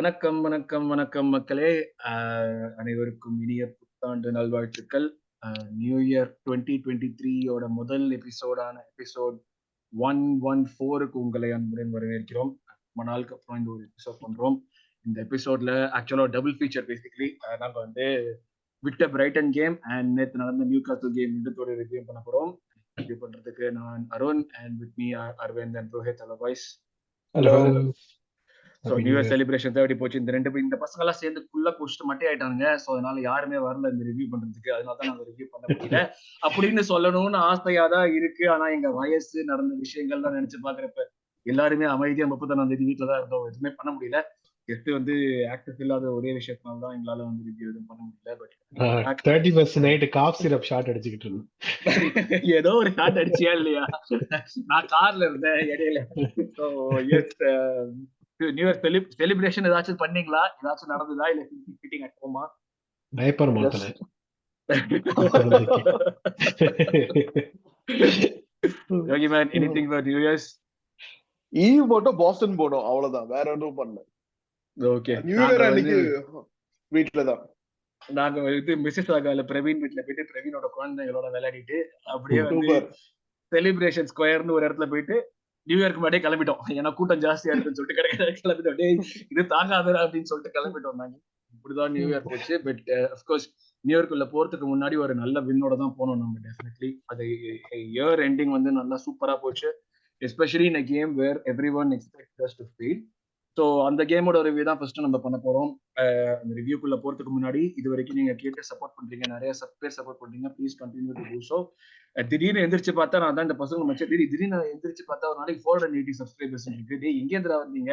வணக்கம், வணக்கம், வணக்கம் மக்களே. அனைவருக்கும் இனிய புத்தாண்டு நல்வாழ்த்துக்கள். நியூ இயர் 2023 முதல் எபிசோட் 114க்கு உங்களை அன்புடன் வரவேற்கிறோம். ரொம்ப நாளுக்கு அப்புறம் இந்த ஒரு எபிசோட் பண்றோம். இந்த எபிசோட்ல ஆக்சுவலா டபுள் ஃபீச்சர். பேசிக்கலி நாங்க வந்து விட்ட பிரைட்டன் கேம் அண்ட் நேற்று நடந்த நியூகாஸ்ல் கேம் ரெண்டுத்தோட ரிவ்யூ பண்ண போறோம். ரிவ்யூ பண்றதுக்கு நான் Arun and with me Arvind and Rohit. Hello boys. Hello. So new year celebration தான் எப்படி போச்சு? இந்த பசங்க எல்லாம் சேர்ந்து ஃபுல்லா குடிச்சிட்டு மட்டே ஆயிட்டாங்க. ஸோ அதனால யாருமே வரல இந்த ரிவ்யூ பண்றதுக்கு. அதனால தான் நாங்க ரிவ்யூ பண்ண முடியல அப்படின்னு சொல்லணும்னு ஆசையா தான் இருக்கு. ஆனா எங்க வயசு நடந்த விஷயங்கள்லாம் நினைச்சு பாக்குறப்ப எல்லாருமே அமைதியா 31ஆம் தேதி வீட்டுல தான் இருந்தோம். எதுவுமே பண்ண முடியல. கெஸ்ட் வந்து ஆக்சஸ் இல்லாத ஒரே விஷயத்தினால தான் எங்களால வந்து ரிவ்யூ எதுவும் பண்ண முடியல. But 31st night cough syrup shot அடிச்சுக்கிட்டு இருந்தேன். ஏதோ ஒரு ஷாட் அடிச்சியா இல்லையா? நான் கார்ல இருந்தேன் இடையில. So yes, new year celebration ஏதாச்சும் பண்ணீங்களா? ஏதாச்சும் நடந்ததா? இல்ல சிட்டிங் அட் ஹோமா? டைப்பர் மாத்தல. Yogi man, anything for new years? Eve மட்டும் பாஸ்டன் போனோம், அவ்வளவுதான். வேற எதுவும் பண்ணல. ஓகே, நியூ இயர் அன்னைக்கு வீட்ல தான். நாங்க வந்து மிஸ்ஸஸ் ஆகால பிரவீன் வீட்டுல போயிட்டு பிரவீனோட குழந்தைகளோட விளையாடிட்டு அப்படியே வந்து செலிப்ரேஷன் ஸ்கொயர்னு ஒரு இடத்துல போயிட்டு நியூ இயர்க்கு முன்னாடியே கிளம்பிட்டோம். ஏன்னா கூட்டம் ஜாஸ்தியா இருக்குன்னு சொல்லிட்டு கிளம்பிட்டோம். டேய் இது தாங்காத அப்படின்னு சொல்லிட்டு கிளம்பிட்டோம். நாங்க இப்படிதான் நியூ இயர் போச்சு. பட் அஃப்கோர்ஸ் நியூ இயர்க்குள்ள போறதுக்கு முன்னாடி ஒரு நல்ல வின்னோட தான் போனோம் நம்ம. டெஃபினெட்லி அது இயர் எண்டிங் வந்து நல்லா சூப்பரா போச்சு. Especially in a game where everyone expect us to feel. So அந்த கேமோட ரிவ்யூ தான் ஃபர்ஸ்ட் நம்ம பண்ண போறோம். அந்த ரிவ்யூக்குள்ள போறதுக்கு முன்னாடி இது வரைக்கும் நீங்க கேட்டு சப்போர்ட் பண்றீங்க, நிறைய பேர் சப்போர்ட் பண்றீங்க. Please continue to do so. திடீர்னு எந்திரிச்சு பார்த்தா நான் தான் இந்த பசங்க மச்ச திடீர்னு எந்திரிச்சு பார்த்தா ஒரு நாளைக்கு 480 சப்ஸ்கிரைபர்ஸ் இருக்கு. டே எங்க எந்திரா வந்தீங்க,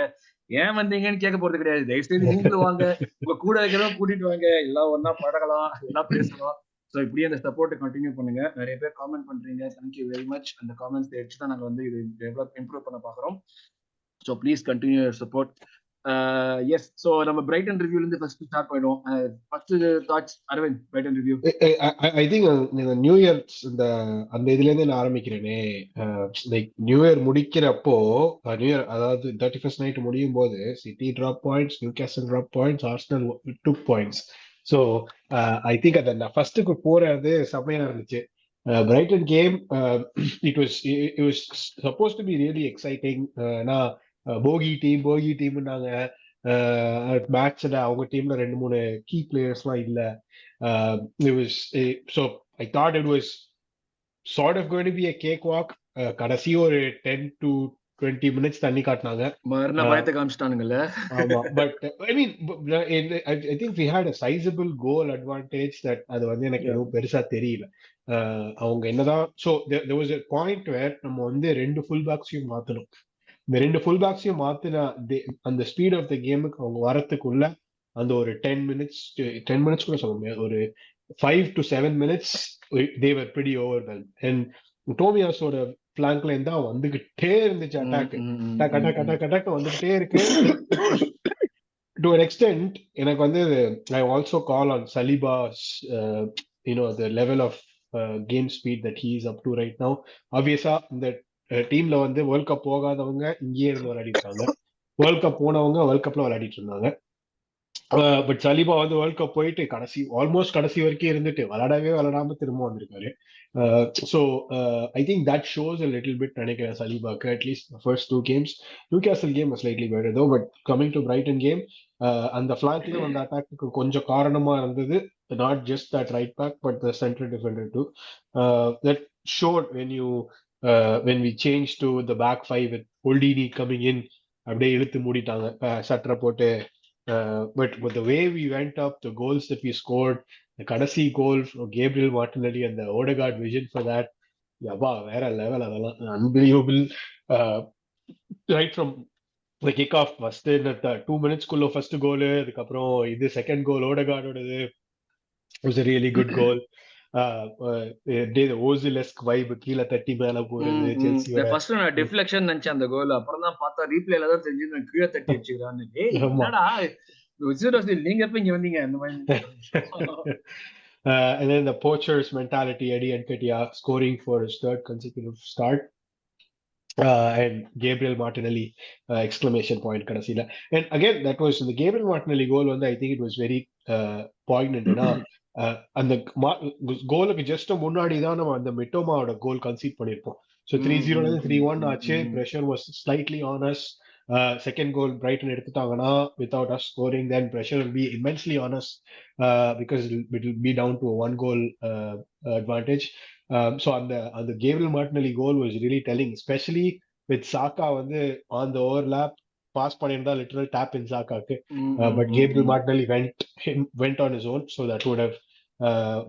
ஏன் வந்தீங்கன்னு கேட்க போறது கிடையாது. தயவுசெய்து நீங்களும் வாங்க, உங்க கூட இருக்கிறவங்க கூட்டிட்டு வாங்க, எல்லாம் ஒன்னா பழகலாம், எல்லாம் பேசலாம். ஸோ இப்படியே அந்த சப்போர்ட்டை கண்டினியூ பண்ணுங்க. நிறைய பேர் காமெண்ட் பண்றீங்க, தேங்க்யூ வெரி மச். அந்த காமெண்ட்ஸ் எடுத்து தான் நாங்கள் வந்து இது டெவலப் இம்ப்ரூவ் பண்ண பார்க்குறோம். So please continue your support. Yes, so நம்ம பிரைட்டன் ரிவ்யூல இருந்து ஃபர்ஸ்ட் ஸ்டார்ட் பண்ணிடுவோம். First thoughts Aravind, Brighton review. I think new year அந்த இதுல இருந்து நான் ஆரம்பிக்கிறேனே. லைக் நியூ இயர் முடிக்கிறப்போ, நியூ இயர் அதாவது 31st நைட் முடியும் போது city drop points, Newcastle drop points, Arsenal took points. So I think அதை நான் ஃபர்ஸ்ட்டுக்கு போறது செம்மையா இருந்துச்சு. Brighton game it was supposed to be really exciting. நான் போகி டீம்னாங்க மேட்ச்ல. அவங்க டீம்ல 2-3 கீ பிளேயர்ஸ்லாம் இல்ல. So I thought it was sort of going to be a cakewalk. கடைசி ஒரு 10 to 20 minutes தண்ணி காட்டினாங்க, மரண பயத்தை காமிச்சிட்டானுங்கல்ல. ஆமா. But I mean I think we had a sizable goal advantage that அது வந்து எனக்கு எதுவும் பெருசா தெரியல. அவங்க என்னதான் there was a point where நம்ம வந்து 2 ஃபுல் பேக்ஸையும் மாத்தணும். இந்த 2 ஃபுல் பேக்ஸையும் மாத்தின அந்த ஸ்பீட் ஆஃப் த கேமுக்கு அவங்க வரத்துக்குள்ள அந்த ஒரு 10 minutes கூட சொல்ல முடியாது, ஒரு 5 to 7 minutes they were pretty overwhelmed. And டோமியாஸோட பிளாங்க்ல இருந்தா வந்துகிட்டே இருந்துச்சு அட்டாக். அட்டாக் வந்துகிட்டே இருக்கு. To an extent எனக்கு வந்து I also call on Saliba's the level of game speed that he is up to right now. Obviously இந்த டீம்ல வந்து வேர்ல்ட் கப் போகாதவங்க இங்கேயே இருந்து விளையாடிருக்காங்க, வேர்ல்ட் கப் போனவங்க வேர்ல்ட் கப்ல விளையாடிட்டு இருந்தாங்க. பட் சலீபா வந்து வேர்ல்ட் கப் போயிட்டு ஆல்மோஸ்ட் கடைசி வரைக்கும் இருந்துட்டு விளையாடாம திரும்ப வந்திருக்காரு. So I think that shows a little bit நினைக்கிறேன் சலீபாக்கு. At least first 2 games. Newcastle game slightly better though. But coming to Brighton game, அந்த ஃபிளாங்க்லயும் அந்த அட்டாக்கு கொஞ்சம் காரணமா இருந்தது. Not just that right back but the center defender too. That showed when we changed to the back 5 with Oldini coming in, அப்படியே இழுத்து மூடிட்டாங்க சட்டரை போட்டு. But with the way we went up, the goals that we scored, the கடைசி goal from Gabriel Martinelli and the Odegaard vision for that, yaba வேற level. அதெல்லாம் unbelievable. Right from the kick off, first in the 2 minutes குள்ள first goal, அதுக்கப்புறம் இது second goal ஓடகார்டோடது was a really good goal. ஓசிலெஸ்க் வைப் கீழ தட்டி மேல போறது. செல்சியோட ஃபர்ஸ்ட் நான் டிஃப்ளெக்ஷன் நினைச்சேன் அந்த கோல். அப்புறம் தான் பார்த்தா ரீப்ளேல தான் தெரிஞ்சது கீழ தட்டி வச்சிருக்கான்னு. டேய் என்னடா நீங்க எப்ப இங்க வந்தீங்க அந்த மாதிரி. And then the poachers mentality, Eddie Nketiah scoring for his 3rd consecutive start. and Gabriel Martinelli exclamation point கடைசியில. And again that was the Gabriel Martinelli goal வந்து I think it was very poignant. ஏன்னா அந்த கோலுக்கு just முன்னாடி தான் நம்ம அந்த மிட்டோமாவோட goal concede பண்ணிருப்போம். So 3-0 3-1 ஆச்சு. pressure was slightly on us. Second goal Brighton எடுத்துட்டாங்கன்னா without us scoring, then pressure will be immensely on us because it will be down to a 1 goal advantage. So அந்த Gabriel Martinelli goal was really telling, especially with Saka வந்து on the overlap pass பண்ணிருந்தா literal tap in Sakaக்கு, but Gabriel Martinelli went on his own, so that would have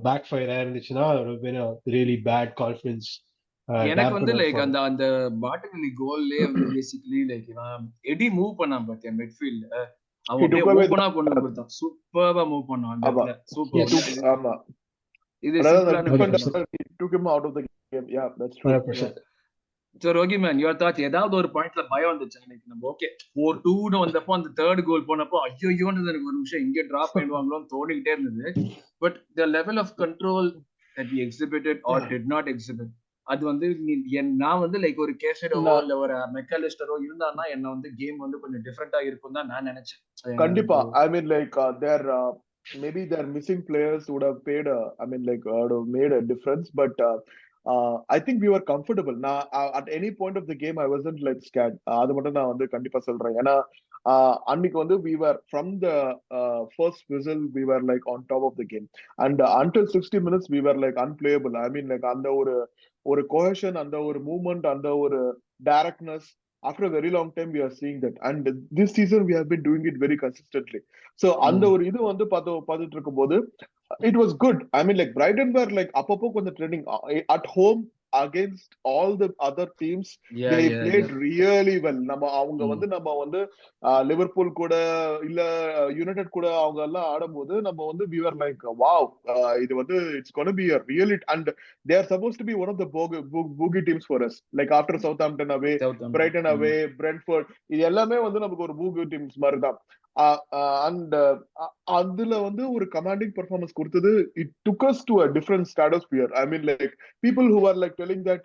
backfire ஆயிருந்துச்சுன்னா it would have been a really bad confidence. எனக்கு வந்து like அந்த அந்த Martinelli கோல்லே வந்து basically like eddy move பண்ணான் பாத்தியா midfield, அவன் அப்படியே ஓபனா கொண்டு கொடுத்தான். சூப்பரா மூவ் பண்ணான் அந்த இடத்துல. சூப்பர். ஆமா, இது சிம்பிளான took him out of the game. Yeah, that's true. 100%. So Rogee man, your thoughts? ஏதாவது ஒரு பாயிண்ட்ல பயம் வந்துச்சு எனக்கு. நம்ம ஓகே 4-2 வந்தப்போ அந்த தேர்ட் கோல் போனப்போ ஐயோயோன்னு எனக்கு ஒரு நிமிஷம் இங்கே டிராப் பண்ணிடுவாங்களோன்னு தோணிக்கிட்டே இருந்தது. But the level of control that we exhibited or did not exhibit, அது வந்து நான் வந்து லைக் ஒரு கேசடோவோ இல்ல ஒரு மெக்காலிஸ்டரோ இருந்தான்னா என்ன வந்து கேம் வந்து கொஞ்சம் டிஃபரெண்டா இருக்கும் தான் நான் நினைச்சேன். கண்டிப்பா. I mean like maybe their missing players would have paid would have made a difference, but I think we were comfortable. Now at any point of the game I wasn't like scared. அது மட்டும் நான் வந்து கண்டிப்பா சொல்றேன். ஏன்னா அன்னைக்கு வந்து we were from the first whistle we were like on top of the game, and until 60 minutes we were like unplayable. I mean like அந்த ஒரு cohesion, அந்த ஒரு movement, அந்த ஒரு directness, after a very long time we are seeing that, and this season we have been doing it very consistently. So அந்த ஒரு இது வந்து பார்த்துட்டு இருக்கும்போது it was good. I mean like Brighton were like அப்பப்போ கொஞ்சம் training at home against all the other teams. They played really well. அவங்க வந்து லிவர்பூல் கூட இல்ல யுனைடெட் கூட அவங்க எல்லாம் ஆடும்போது நம்ம வந்து we were like wow, இது வந்து it's going to be a really, and they are supposed to be one of the boogie teams for us, like after Southampton away, Brighton away, Brentford, இது எல்லாமே வந்து நமக்கு ஒரு boogie teams மாதிரி தான். And அதுல வந்து ஒரு commanding performance கொடுத்தது. It took us to a different stratosphere. I mean like people who were like telling that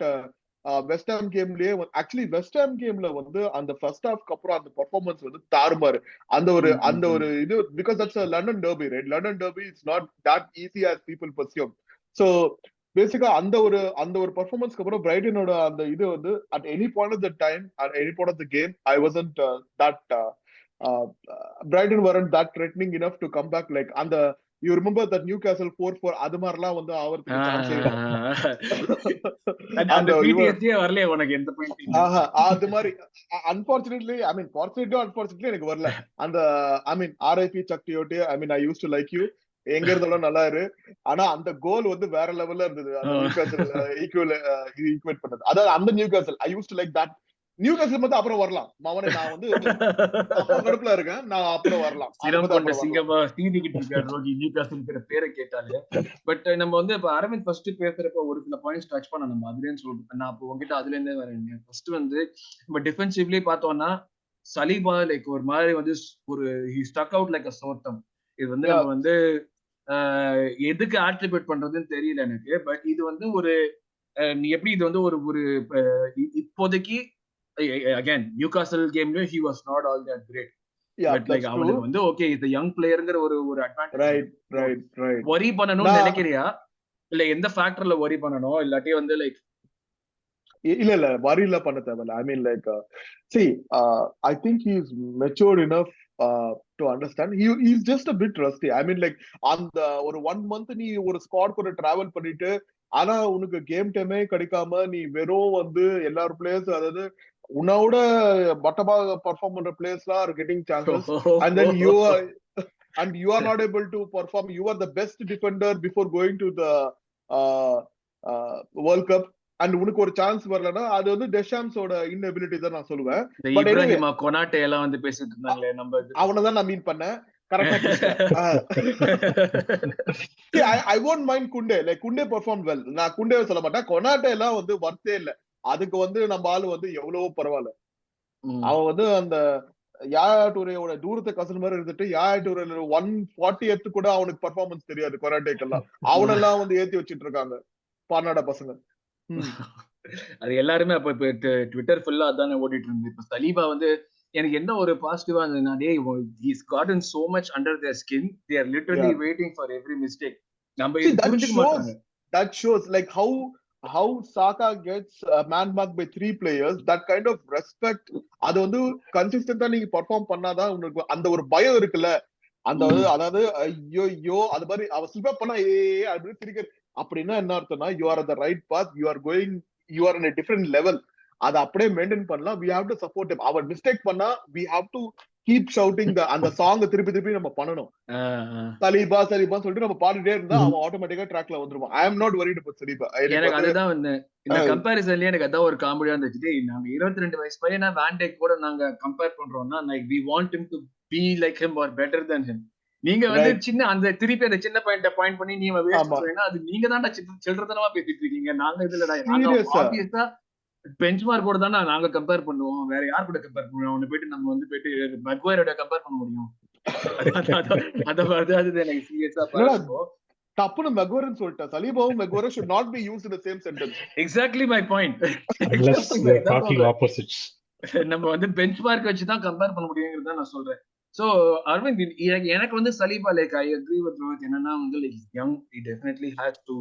West Ham கேம்லயே ஆக்சுவலி வெஸ்ட் ஹாம் கேம்ல வந்து அந்த ஃபர்ஸ்ட் ஹாஃப்க்கு அப்புறம் அந்த பெர்ஃபார்மன்ஸ் வந்து தாறுமாறு. அந்த ஒரு இது because that's London derby, right? London derby it's not that easy as people perceive. So பேசிக்கா அந்த ஒரு பெர்ஃபார்மன்ஸ்க்கு அப்புறம் பிரைட்டனோட அந்த இது வந்து at any point of the time, at any point of the game, I wasn't that Brighton weren't that threatening enough to come back. Like அந்த you remember that Newcastle 4-4 அது மாதிரிலாம் வந்து ஆவறதுக்கு சான்ஸ் இல்ல. அந்த பிடிஎஸ்ஏ வரல உனக்கு எந்த பாயிண்ட்? அது மாதிரி unfortunately எனக்கு வரல. அந்த RIP சக்தியோட்டி, I used to like you, எங்க இருந்தாலும் நல்லா இரு. ஆனா அந்த கோல் வந்து வேற லெவல்ல இருந்தது. அந்த நியூகாசல் ஈக்குவேட் பண்ணது, அதாவது அந்த Newcastle I used to like that. Newcastle வந்து அப்புறம் வரலாம் மவனே, நான் வந்து கடுப்புல இருக்கேன், நான் அப்புறம் வரலாம். சிங்கமா சீனிக்கிட்டு இருக்காரு ரோகி நியூகாசல் பேரை கேட்டாலே. பட் நம்ம வந்து இப்ப அரவிந்த் ஃபர்ஸ்ட் பேசுறப்ப ஒரு சில பாயிண்ட்ஸ் டச் பண்ண நம்ம அதுலன்னு சொல்லிட்டு நான் அப்போ உங்ககிட்ட அதுல இருந்தே வரேன். ஃபர்ஸ்ட் வந்து நம்ம டிஃபென்சிவ்லி பார்த்தோம்னா சலீபா லைக் ஒரு மாதிரி வந்து ஒரு he stuck out like a sore thumb. இது வந்து நம்ம வந்து எதுக்கு ஆட்ரிபியூட் பண்றதுன்னு தெரியல எனக்கு. பட் இது வந்து ஒரு எப்படி இது வந்து ஒரு இப்போதைக்கு again Newcastle game he was not all that great. Yeah, but like அவனுக்கு வந்து okay is the young playerங்கற ஒரு advantage. Right. worry பண்ணனும்னு நினைக்கிறியா இல்ல எந்த ஃபேக்டர்ல worry பண்ணனும் இல்லாட்டி வந்து லைக் இல்ல worry இல்ல பண்ண தேவையில்ல. I mean like see I think he is matured enough to understand. He is just a bit rusty. I mean like அந்த ஒரு 1 month நீ ஒரு ஸ்குவாட் கூட டிராவல் பண்ணிட்டு ஆனா உனக்கு கேம் டைமே கிடைக்காம நீ வெறும் வந்து எல்லாரும் பிளேயர்ஸ், அதாவது உன்னோட பட்டமா பெர்ஃபார்ம் பண்ற பிளேயர்ஸ்லாம் are getting chances and then you are not able to perform. You are the best defender before going to the World Cup, and உனக்கு ஒரு சான்ஸ் வரலனா அது வந்து டெஷாம்ஸோட இன்எபிலிட்டி தான் நான் சொல்லுவேன். பட் இப்ராஹிமா கொனாட்டே எல்லாம் வந்து பேசிட்டு இருந்தாங்களே, நம்ம அவனை தான் நான் மீன் பண்ணேன். I won't mind Kunde. Like Kunde performed well. நான் குண்டே சொல்ல மாட்டேன். கொனாட்டே எல்லாம் வந்து வர்த்தே இல்ல. அதுக்கு வந்து நம்ம ஆளு வந்து எவ்வளவோ பரவாயில்ல. அவன் வந்து அந்த யாயா டூரேயோட தூரத்தை கசல் மாதிரி இருந்துட்டு யாயா டூரே 140th கூட அவனுக்கு பெர்ஃபார்மன்ஸ் தெரியாது கொனாட்டேக்கெல்லாம். அவனெல்லாம் வந்து ஏத்தி வச்சிட்டு இருக்காங்க பானாடா பசங்க. அது எல்லாருமே அப்ப இப்ப ட்விட்டர் ஃபுல்லா அதானே ஓடிட்டு இருந்து. இப்ப சலீபா வந்து எனக்கு என்ன ஒரு பாசிட்டிவா இருந்ததுன்னா, டேய் he's cotton so much under there skin. They are literally Yeah. Waiting for every mistake. நம்ம See, இது புரிஞ்சுக்க மாட்டாங்க. that shows like how Saka gets man marked by 3 players. That kind of respect, அது வந்து கன்சிஸ்டன்டா நீங்க பெர்ஃபார்ம் பண்ணாதான் உங்களுக்கு அந்த ஒரு பயம் இருக்குல்ல. அந்த அதாவது ஐயோ அது மாதிரி அவ ஸ்லிப் பண்ணா அப்படின்னு சிரிக்கிற அப்படின்னா என்ன அர்த்தம்னா you are at the right path, you are in a different level. அதை அப்படியே மெயின்டைன் பண்ணலாம். we have to support him. அவர் மிஸ்டேக் பண்ணா we have to keep shouting அந்த சாங் திருப்பி நம்ம பண்ணணும். சலீபா சொல்லிட்டு நம்ம பாடிட்டே இருந்தா அவன் ஆட்டோமேட்டிக்கா ட்ராக்ல வந்துருவான். I am not worried about Saliba. எனக்கு அதுதான் வந்து இந்த கம்பேரிசன்லயே எனக்கு அதான் ஒரு காமெடியா இருந்துச்சு. நாங்க 22 வயசு பையனா வேண்டேக் கூட நாங்க கம்பேர் பண்றோம்னா like we want him to be like him or better than him. நீங்க வந்து சின்ன அந்த திருப்பி அந்த சின்ன பாயிண்ட் பண்ணி நீங்க வேஸ்ட் சொல்றீங்கன்னா அது நீங்க தான்டா சில்லறத்தனமா பேசிட்டு இருக்கீங்க. நாங்க இதுலடா நாங்க ஆப்வியஸா பெஞ்ச் மார்க் கூட தானே நாங்க கம்பேர் பண்ணுவோம். வேற யார் கூட கம்பேர் பண்ணுவோம்? அவனை போயிட்டு நம்ம வந்து போயிட்டு மெக்வயரோட கம்பேர் பண்ண முடியும்? அது எனக்கு சீரியஸா பாருங்க. தப்புன்னு மெக்வயர்னு சொல்லிட்டேன். சலீபாவும் மெக்வயரும் should not be used in the same sentence. Exactly my point. Unless we are talking opposites. நம்ம வந்து பெஞ்ச் மார்க் வச்சு தான் கம்பேர் பண்ண முடியுங்கிறத நான் சொல்றேன். சோ அரவிந்த், எனக்கு வந்து Saliba like I agree with Rohit. என்னன்னா வந்து like young, he definitely has to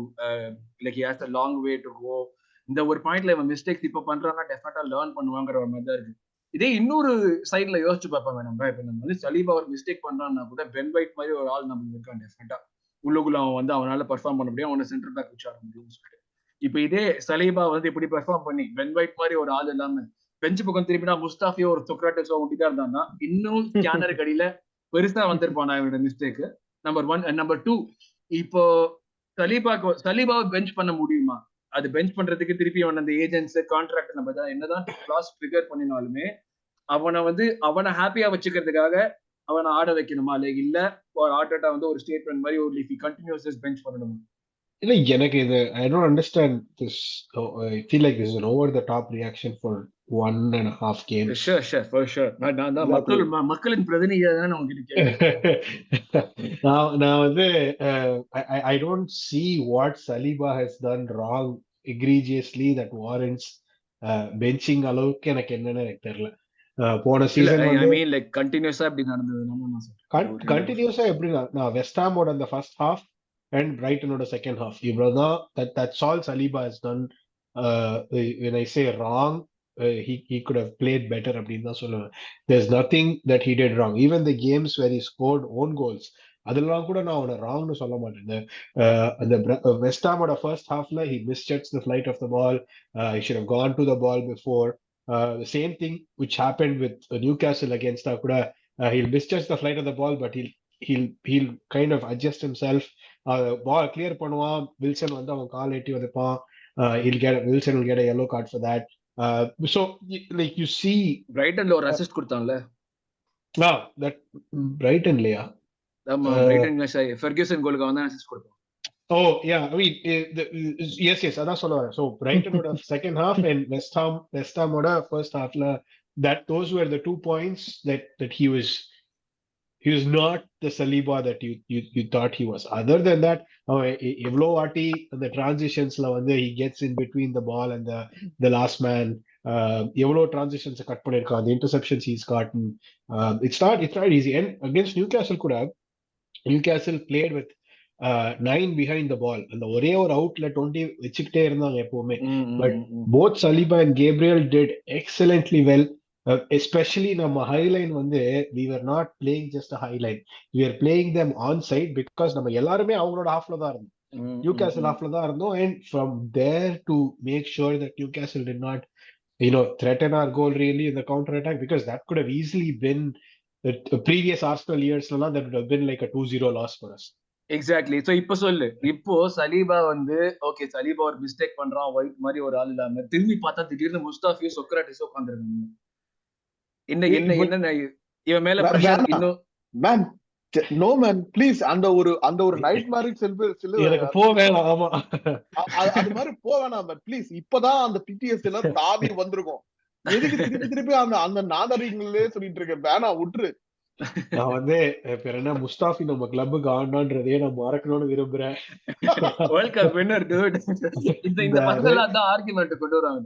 like he has a long way to go. இந்த ஒரு பாயிண்ட்ல இவன் மிஸ்டேக்ஸ் இப்ப பண்றான்னா டெஃபினட்டா லேர்ன் பண்ணுவாங்கிற ஒரு மாதிரி தான் இருக்கு. இதே இன்னொரு சைட்ல யோசிச்சு பார்ப்போம் நம்ம. இப்ப நம்ம வந்து சலீபா ஒரு மிஸ்டேக் பண்றான்னா கூட பென் வைட் மாதிரி ஒரு ஆள் நம்ம இருக்கான் டெஃபினட்டா. உள்ளுக்குள்ள அவன் வந்து அவனால பெர்ஃபார்ம் பண்ண முடியும், அவனை சென்டர் பேக் வச்சு ஆட முடியும்னு சொல்லிட்டு. இப்ப இதே சலீபா வந்து இப்படி பெர்ஃபார்ம் பண்ணி பென் வைட் மாதிரி ஒரு ஆள் இல்லாம பெஞ்சு பக்கம் திரும்பினா முஸ்தாஃபியோ ஒரு சொக்ராட்டிஸோ ஒட்டிதான் இருந்தான்னா இன்னும் ஸ்கேனருக்கு அடியில பெருசா வந்திருப்பான் இவனோட மிஸ்டேக். நம்பர் 1. நம்பர் 2, இப்போ சலீபாவை பெஞ்ச் பண்ண முடியுமா? அது பெஞ்ச் பண்றதுக்கு திருப்பி அவன் அந்த ஏஜென்ட்ஸ் கான்ட்ராக்ட் நம்ம என்னதான் கிளாஸ் ட்ரிகர் பண்ணினாலுமே அவனை ஹாப்பியா வச்சுக்கிறதுக்காக அவனை ஆட வைக்கணுமா? இல்ல ஆர்டெட்டா வந்து ஒரு ஸ்டேட்மெண்ட் மாதிரி ஒரு if he continuous this bench பண்ணணுமா? இல்ல எனக்கு இது I don't understand this. I feel like this is an over the top reaction for 1.5 games. Sure. நான் தான் மக்களின் பிரதிநிதியா தான் நான் உங்களுக்கு கேக்குறேன். நான் வந்து I don't see what Saliba has done wrong egregiously that warrants benching அளவுக்கு எனக்கு என்னன்னு எனக்கு தெரியல. போன சீசன் ஐ மீன் லைக் கண்டினியூஸா இப்படி நடந்தது. கண்டினியூஸா எப்படி நான் வெஸ்ட் ஹாமோட அந்த first half and Brighton on the second half. That's all Saliba has done. When I say wrong, he could have played better. There's nothing that he did wrong. Even the games where he scored own goals, அதெல்லாம் கூட நான் அவனை ராங்னு சொல்ல மாட்டேன். அந்த west ஹாமோட first ஹாஃப்ல he misjudged the flight of the ball. He should have gone to the ball before. The same thing which happened with Newcastle against கூட he'll misjudge the flight of the ball, but he'll kind of adjust himself. Ball clear பண்ணுவான், Wilson வந்து அவன் கால் எட்டி வதைப்பான், Wilson will get a yellow card for that. So like you see Brightonல ஒரு assist கொடுத்தான்ல. that Brightonலயா? ஆமா, Brighton Ferguson கோலுக்கு அவன் தான் அசிஸ்ட் கொடுத்தான். Oh yeah, I mean yes அதான் சொல்றேன். So Brightonோட second half and West Hamோட first halfல those were the 2 points that he was not the Saliba that you thought he was. Other than that, evlo vaati the transitionsla வந்து he gets in between the ball and the last man. Evlo transitions cut பண்ணிருக்கான், the interceptions he's gotten. It's not easy. And against Newcastle Newcastle played with 9 behind the ball. அந்த ஒரே ஒரு அவுட்ல 20 வச்சுக்கிட்டே இருந்தாங்க எப்பவுமே. But both Saliba and Gabriel did excellently well. Especially நம்ம Highline வந்து we were not playing just a highline. We were playing them on side because நம்ம எல்லாருமே அவங்களோட ஹாஃப்ல தான் இருந்தோம், Newcastle ஹாஃப்ல தான் இருந்தோம். And from there to make sure that Newcastle did not threaten our goal really in the counter attack, because that could have easily been the previous Arsenal years that would have been like a 2-0 loss for us. Exactly. So இப்போ Saliba வந்து okay, Saliba ஒரு mistake பண்றான், white மாதிரி ஒரு ஆள் இல்லாம திரும்பி பார்த்தா திடீர்னு முஸ்தாஃபியோ சொக்ராட்டிஸோ உட்கார்ந்திருக்காங்க. என்ன இவன் மேல பிரஷர் இன்னும் மேன் நோ மேன் ப்ளீஸ் அந்த ஒரு நைட் மேரேஜ் எனக்கு போவேணாம். ஆமா, அது மாதிரி போவேணாம் மேன் ப்ளீஸ். இப்பதான் அந்த பிடிஎஸ் எல்லாம் தாவி வந்திருக்கும். எதுக்கு திருப்பி அந்த நாதரிகளே சொல்லிட்டு இருக்க? வேணா விட்டுரு. நான் வந்து இப்ப என்ன முஸ்தாபி நம்ம கிளப்புக்கு ஆனான்றதையே நான் மறக்கணும்னு விரும்புறேன். World cup winner dude. இந்த இந்த பசங்க எல்லாம் தான் ஆர்குமெண்ட் கொண்டு வராங்க.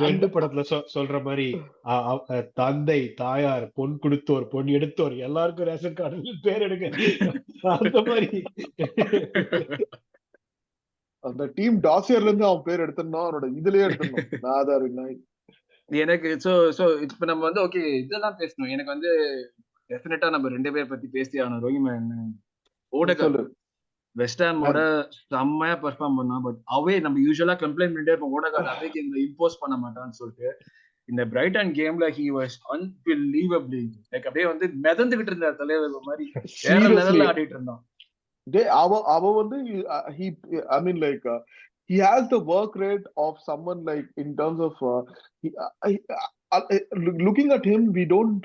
ரெண்டு படத்துல சொல்ற மாதிரி தந்தை தாயார் பொன் கொடுத்தோர் பொன் எடுத்தோர் எல்லாருக்கும் ரேஷன் கார்டு பேர் எடுங்க அந்த மாதிரி அந்த டீம் டாசியர்ல இருந்து அவன் பேர் எடுத்தோம்னா அவனோட இதுலயே எடுத்துடணும். எனக்கு சோ இப்ப நம்ம வந்து ஓகே இதெல்லாம் பேசணும். எனக்கு வந்து டெஃபினட்டா நம்ம 2 பேர் பத்தி பேசி ஆகணும். ரோஹிமேன் ஓடகார்ட் வெஸ்ட் ஹாமோட செம்மையா பெர்ஃபார்ம் பண்ணா. பட் அவே நம்ம யூசுவலா கம்ப்ளைண்ட் பண்ணிட்டே இருப்போம், ஓடகார்ட் அவே கேம்ல இம்போஸ் பண்ண மாட்டான்னு சொல்லிட்டு. இந்த பிரைட்டன் கேம்ல ஹி வாஸ் அன்பிலீவபிளி லைக் அப்படியே வந்து மிதந்துகிட்டு இருந்தார் தலைவர் மாதிரி. வேற லெவல்ல ஆடிட்டு இருந்தான். அவ வந்து I mean like he has the work rate of someone like in terms of looking at him we don't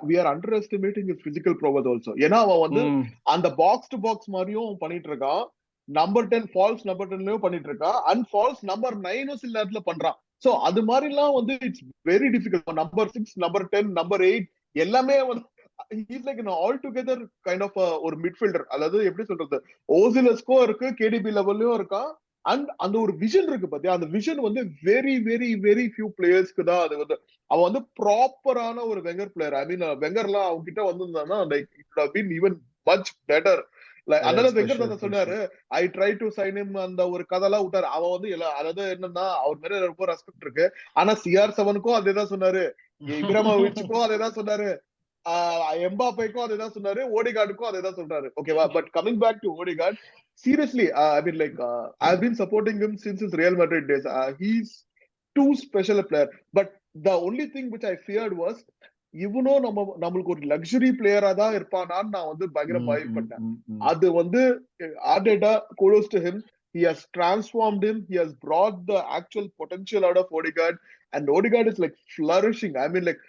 we are underestimating his physical prowess also. ஏன்னா அவன் வந்து அந்த பாக்ஸ் டு பாக்ஸ் மாதிரியும் பண்ணிட்டு இருக்கான், நம்பர் 10 ஃபால்ஸ் நம்பர் 10லயும் பண்ணிட்டு இருக்கான், and falls number 9 சில நேரத்துல பண்றான். சோ அது மாதிரி எல்லாம் வந்து it's very difficult. Number 6 number 10 number 8 எல்லாமே வந்து he's like an all together kind of ஒரு மிட்ஃபீல்டர். அதாவது எப்படி சொல்றது, ஓசிலஸ்கோ இருக்கு, கேடிபி லெவல்லயும் இருக்கான், அண்ட் அந்த ஒரு விஷன் இருக்கு பாத்தியா, அந்த விஷன் வந்து வெரி வெரி வெரி ஃபியூ பிளேயர்ஸ்க்கு தான் அது வந்து. அவன் வந்து ப்ராப்பரான ஒரு வெங்கர் பிளேயர். ஐ மீன் வெங்கர்லாம் அவங்க கிட்ட வந்திருந்தானா like it would have been even much better. அதனால வெங்கர் தான் சொன்னாரு I try to sign him, அந்த ஒரு கதைலாம் விட்டாரு. அவன் வந்து அதாவது என்னன்னா அவர் மேல ரொம்ப ரெஸ்பெக்ட் இருக்கு. ஆனா CR7க்கும் அதேதான் சொன்னாரு, இப்ராஹிமோவிச்சுக்கும் அதேதான் சொன்னாரு, எம்பாப்பேக்கும் அதேதான் சொன்னாரு, ஓடிகார்டுக்கும் அதேதான் சொல்றாரு. ஓகேவா? But coming back to Odegaard, seriously I mean like I've been supporting him since his Real Madrid days. He's too special a player. But the only thing which I feared was இவனும் நம்மளுக்கு ஒரு luxury பிளேயரா தான் இருப்பானான்னு நான் வந்து பயங்கர பயப்பட்டேன். அது வந்து Arteta, kudos to him, he has transformed him, he has brought the actual potential out of Odegaard, and Odegaard is like flourishing. I mean like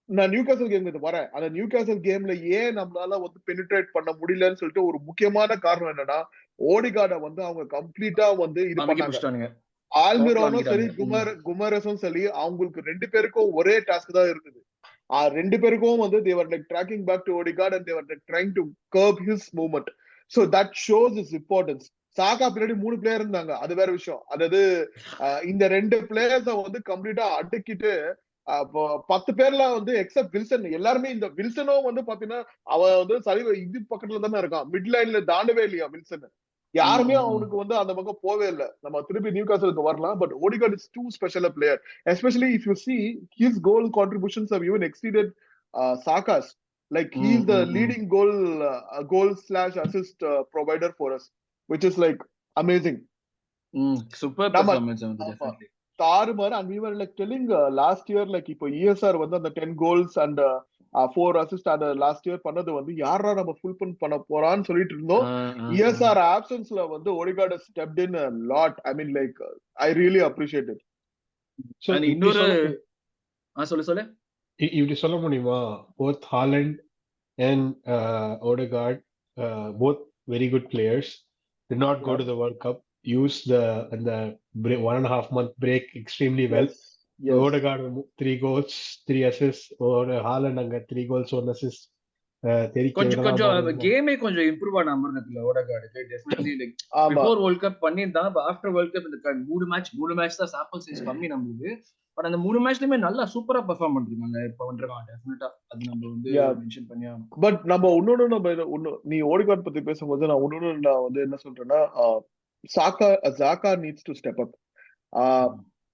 நான் நியூகாசல் கேம்க்கு வரேன். அந்த நியூகாசல் கேம்ல ஏன் நம்மளால வந்து பெனிட்ரேட் பண்ண முடியலன்னு சொல்லிட்டு ஒரு முக்கியமான காரணம் என்னன்னா, ஓடிகார்ட வந்து அவங்க கம்ப்ளீட்டா வந்து இது பண்ணாங்க. ஆல்மிரோனும் சரி குமரஸும் சரி அவங்களுக்கு 2 பேருக்கும் ஒரே டாஸ்க் தான் இருந்தது. 2 பேருக்கும் வந்து they were like tracking back to Odegaard and they were like trying to curb his movement. So that shows his importance. சாகா பின்னாடி 3 பிளேயர் இருந்தாங்க, அது வேற விஷயம். அதாவது இந்த 2 பிளேயர்ஸ வந்து கம்ப்ளீட்டா அடக்கிட்டு 10 பேர்ல வந்து எக்ஸப்ட் வில்சன், எல்லாருமே இந்த வில்சனும் வந்து பாத்தீங்கன்னா அவன் வந்து சரிவு இது பக்கத்துல தானே இருக்கான், மிட் லைன்ல தாண்டவே இல்லையா வில்சன். யாருமே அவனுக்கு வந்து அந்த பக்கம் போவே இல்லை. நம்ம திருப்பி நியூகாசலுக்கு வரலாம். But Odegaard is too special a player. Especially if you see his goal contributions have even exceeded Saka's. Like he is the leading goal/assist provider for us, which is like amazing. Super performance definitely. தாறுமாறு. And we were like telling last year like இப்போ ESR வந்து அந்த 10 goals and 4 assists அந்த last year பண்ணது வந்து யாரா நம்ம full பண்ண போறான்னு சொல்லிட்டு இருந்தோம். ESR ஆப்சன்ஸ்ல வந்து ஓடிகார்ட் stepped in a lot. I mean like I really appreciate it. So இன்னொரு சொல்லு இப்படி சொல்ல முடியுமா, both Haaland and Odegaard both very good players did not go to the World Cup, use the 1.5 month break extremely well. Yes. Odegaard 3 goals 3 assists, or Haaland அங்க 3 goals 1 assist. கொஞ்சம் கேமே கொஞ்சம் improve ஆன மாதிரி ஓடகார்டுக்கு definitely like before world cup பண்ணிருந்தான். But after world cup இந்த 3 match தான் சாம்பிள் சைஸ் கம்மி நம்மளுக்கு. பட் அந்த 3 மேட்ச்லயுமே நல்லா சூப்பரா பெர்ஃபார்ம் பண்றாங்க. இப்ப பண்றாங்க டெஃபினட்டா. அது நம்ம வந்து மென்ஷன் பண்ணியா. பட் நம்ம இன்னொன்னு நீ ஓடிகார்ட் பத்தி பேசும்போது நான் வந்து என்ன சொல்றேன்னா, Xhaka needs to step up.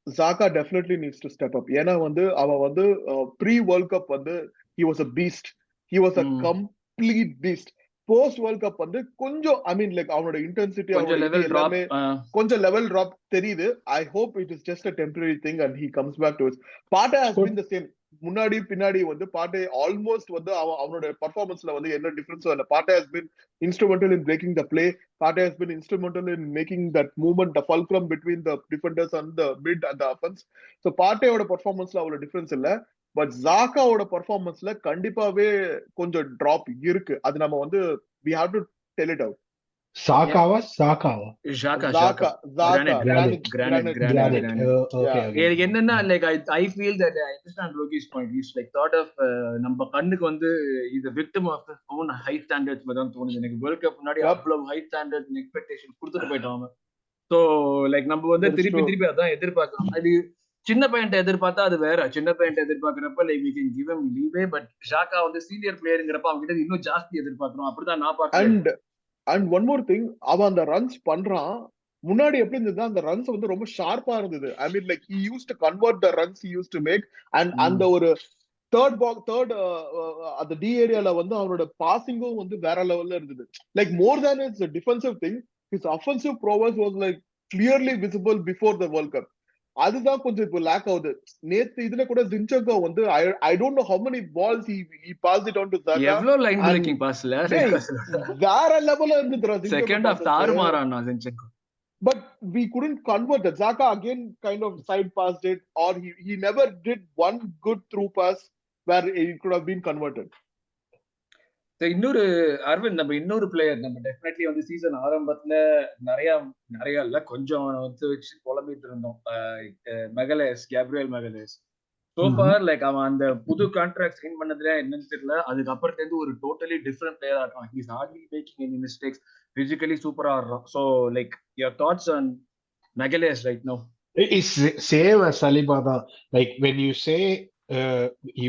Xhaka definitely needs to step up. ஏன்னா வந்து அவன் வந்து ப்ரீ வேர்ல்ட் கப் வந்து he was a beast. He was a complete beast. Post World Cup வந்து கொஞ்சம் I mean like அவனோட இன்டென்சிட்டி கொஞ்சம் லெவல் டிராப் தெரியுது. I hope it is just a temporary thing and he comes back to it. Partey has been the same. முன்னாடி பின்னாடி வந்து Partey almost வந்து அவனோட பெர்ஃபார்மன்ஸ்ல வந்து என்ன டிஃபரன்ஸ் இல்ல. Partey has been instrumental in breaking the play. Partey has been instrumental in making that movement, the fulcrum between the defenders and the mid and the offense. So Partey ஓட பெர்ஃபார்மன்ஸ்ல அவ்வளவு difference இல்ல. But ஜாக்காவோட பெர்ஃபார்மன்ஸ்ல கண்டிப்பாவே கொஞ்சம் drop இருக்கு. அது நம்ம வந்து we have to tell it out. சாக்காவா சாக்காவா Xhaka Zaka, Granit Granit. Granit okay Yeah. Okay எனக்கு என்னன்னா like I feel that I understand Rocky's point is like thought of நம்ம கண்ணுக்கு வந்து இது victim of own high standards தான் தோணுது எனக்கு. வேர்ல்ட் கப் முன்னாடி Yep. அவ்வளவு ஹை ஸ்டாண்டர்ட் எக்ஸ்பெக்டேஷன் கொடுத்துட்டு போயிட்டோம் அவன். ஸோ லைக் நம்ம வந்து That is திருப்பி true. திருப்பி அதான் எதிர்பார்க்கணும். அது சின்ன பையன்ட்ட எதிர்பார்த்தா அது வேற. சின்ன பையன்ட்ட எதிர்பார்க்கறப்ப like we can give him leeway. But Xhaka வந்து சீனியர் பிளேயருங்கிறப்ப அவங்க கிட்ட இன்னும் ஜாஸ்தி எதிர்பார்க்கணும். அப்படிதான் நான் பாக்குறேன். And one more thing, அவன் அந்த ரன்ஸ் பண்றான். முன்னாடி எப்படி இருந்தது, அந்த ரன்ஸ் வந்து ரொம்ப ஷார்ப்பா இருந்தது. I mean like he used to convert the runs he used to make. And அந்த ஒரு தேர்ட் அந்த டி ஏரியால வந்து அவனோட பாசிங்கும் வந்து வேற லெவல்ல இருந்தது. Like more than it's defensive thing, his offensive prowess was like clearly visible before the World Cup. அதுதான் கொஞ்சம் இப்போ லேக் ஆகுது. நேத்து இதுல கூட zinchenko வந்து I don't know how many balls he passed it on to Zaka. எவ்வளவு லைன் பிரேக்கிங் பாஸ்ல வேற லெவல்ல இருந்துதுடா செகண்ட் ஹாஃப் தாறுமாறானா zinchenko. But we couldn't convert that. Zaka again kind of side passed it, or he never did one good through pass where it could have been converted. இன்னொரு அரவிந்த், நம்ம இன்னொரு player நம்ம definitely வந்து season ஆரம்பத்துல நிறைய இல்ல கொஞ்சம் வந்து வச்சு புலம்பிட்டு இருந்தோம். கேப்ரியல் மெகலேஸ் சோஃபார் லைக் அவன் அந்த புது கான்ட்ராக்ட் சைன் பண்ணதுல என்னன்னு தெரியல. அதுக்கப்புறத்துல இருந்து ஒரு டோட்டலி டிஃப்ரெண்ட் பிளேயரா இருக்கான். He is hardly making any mistakes, physically சூப்பரா ஆடுறான். So like your thoughts on Magalhaes right now? It's same as Saliba da. Like when you say he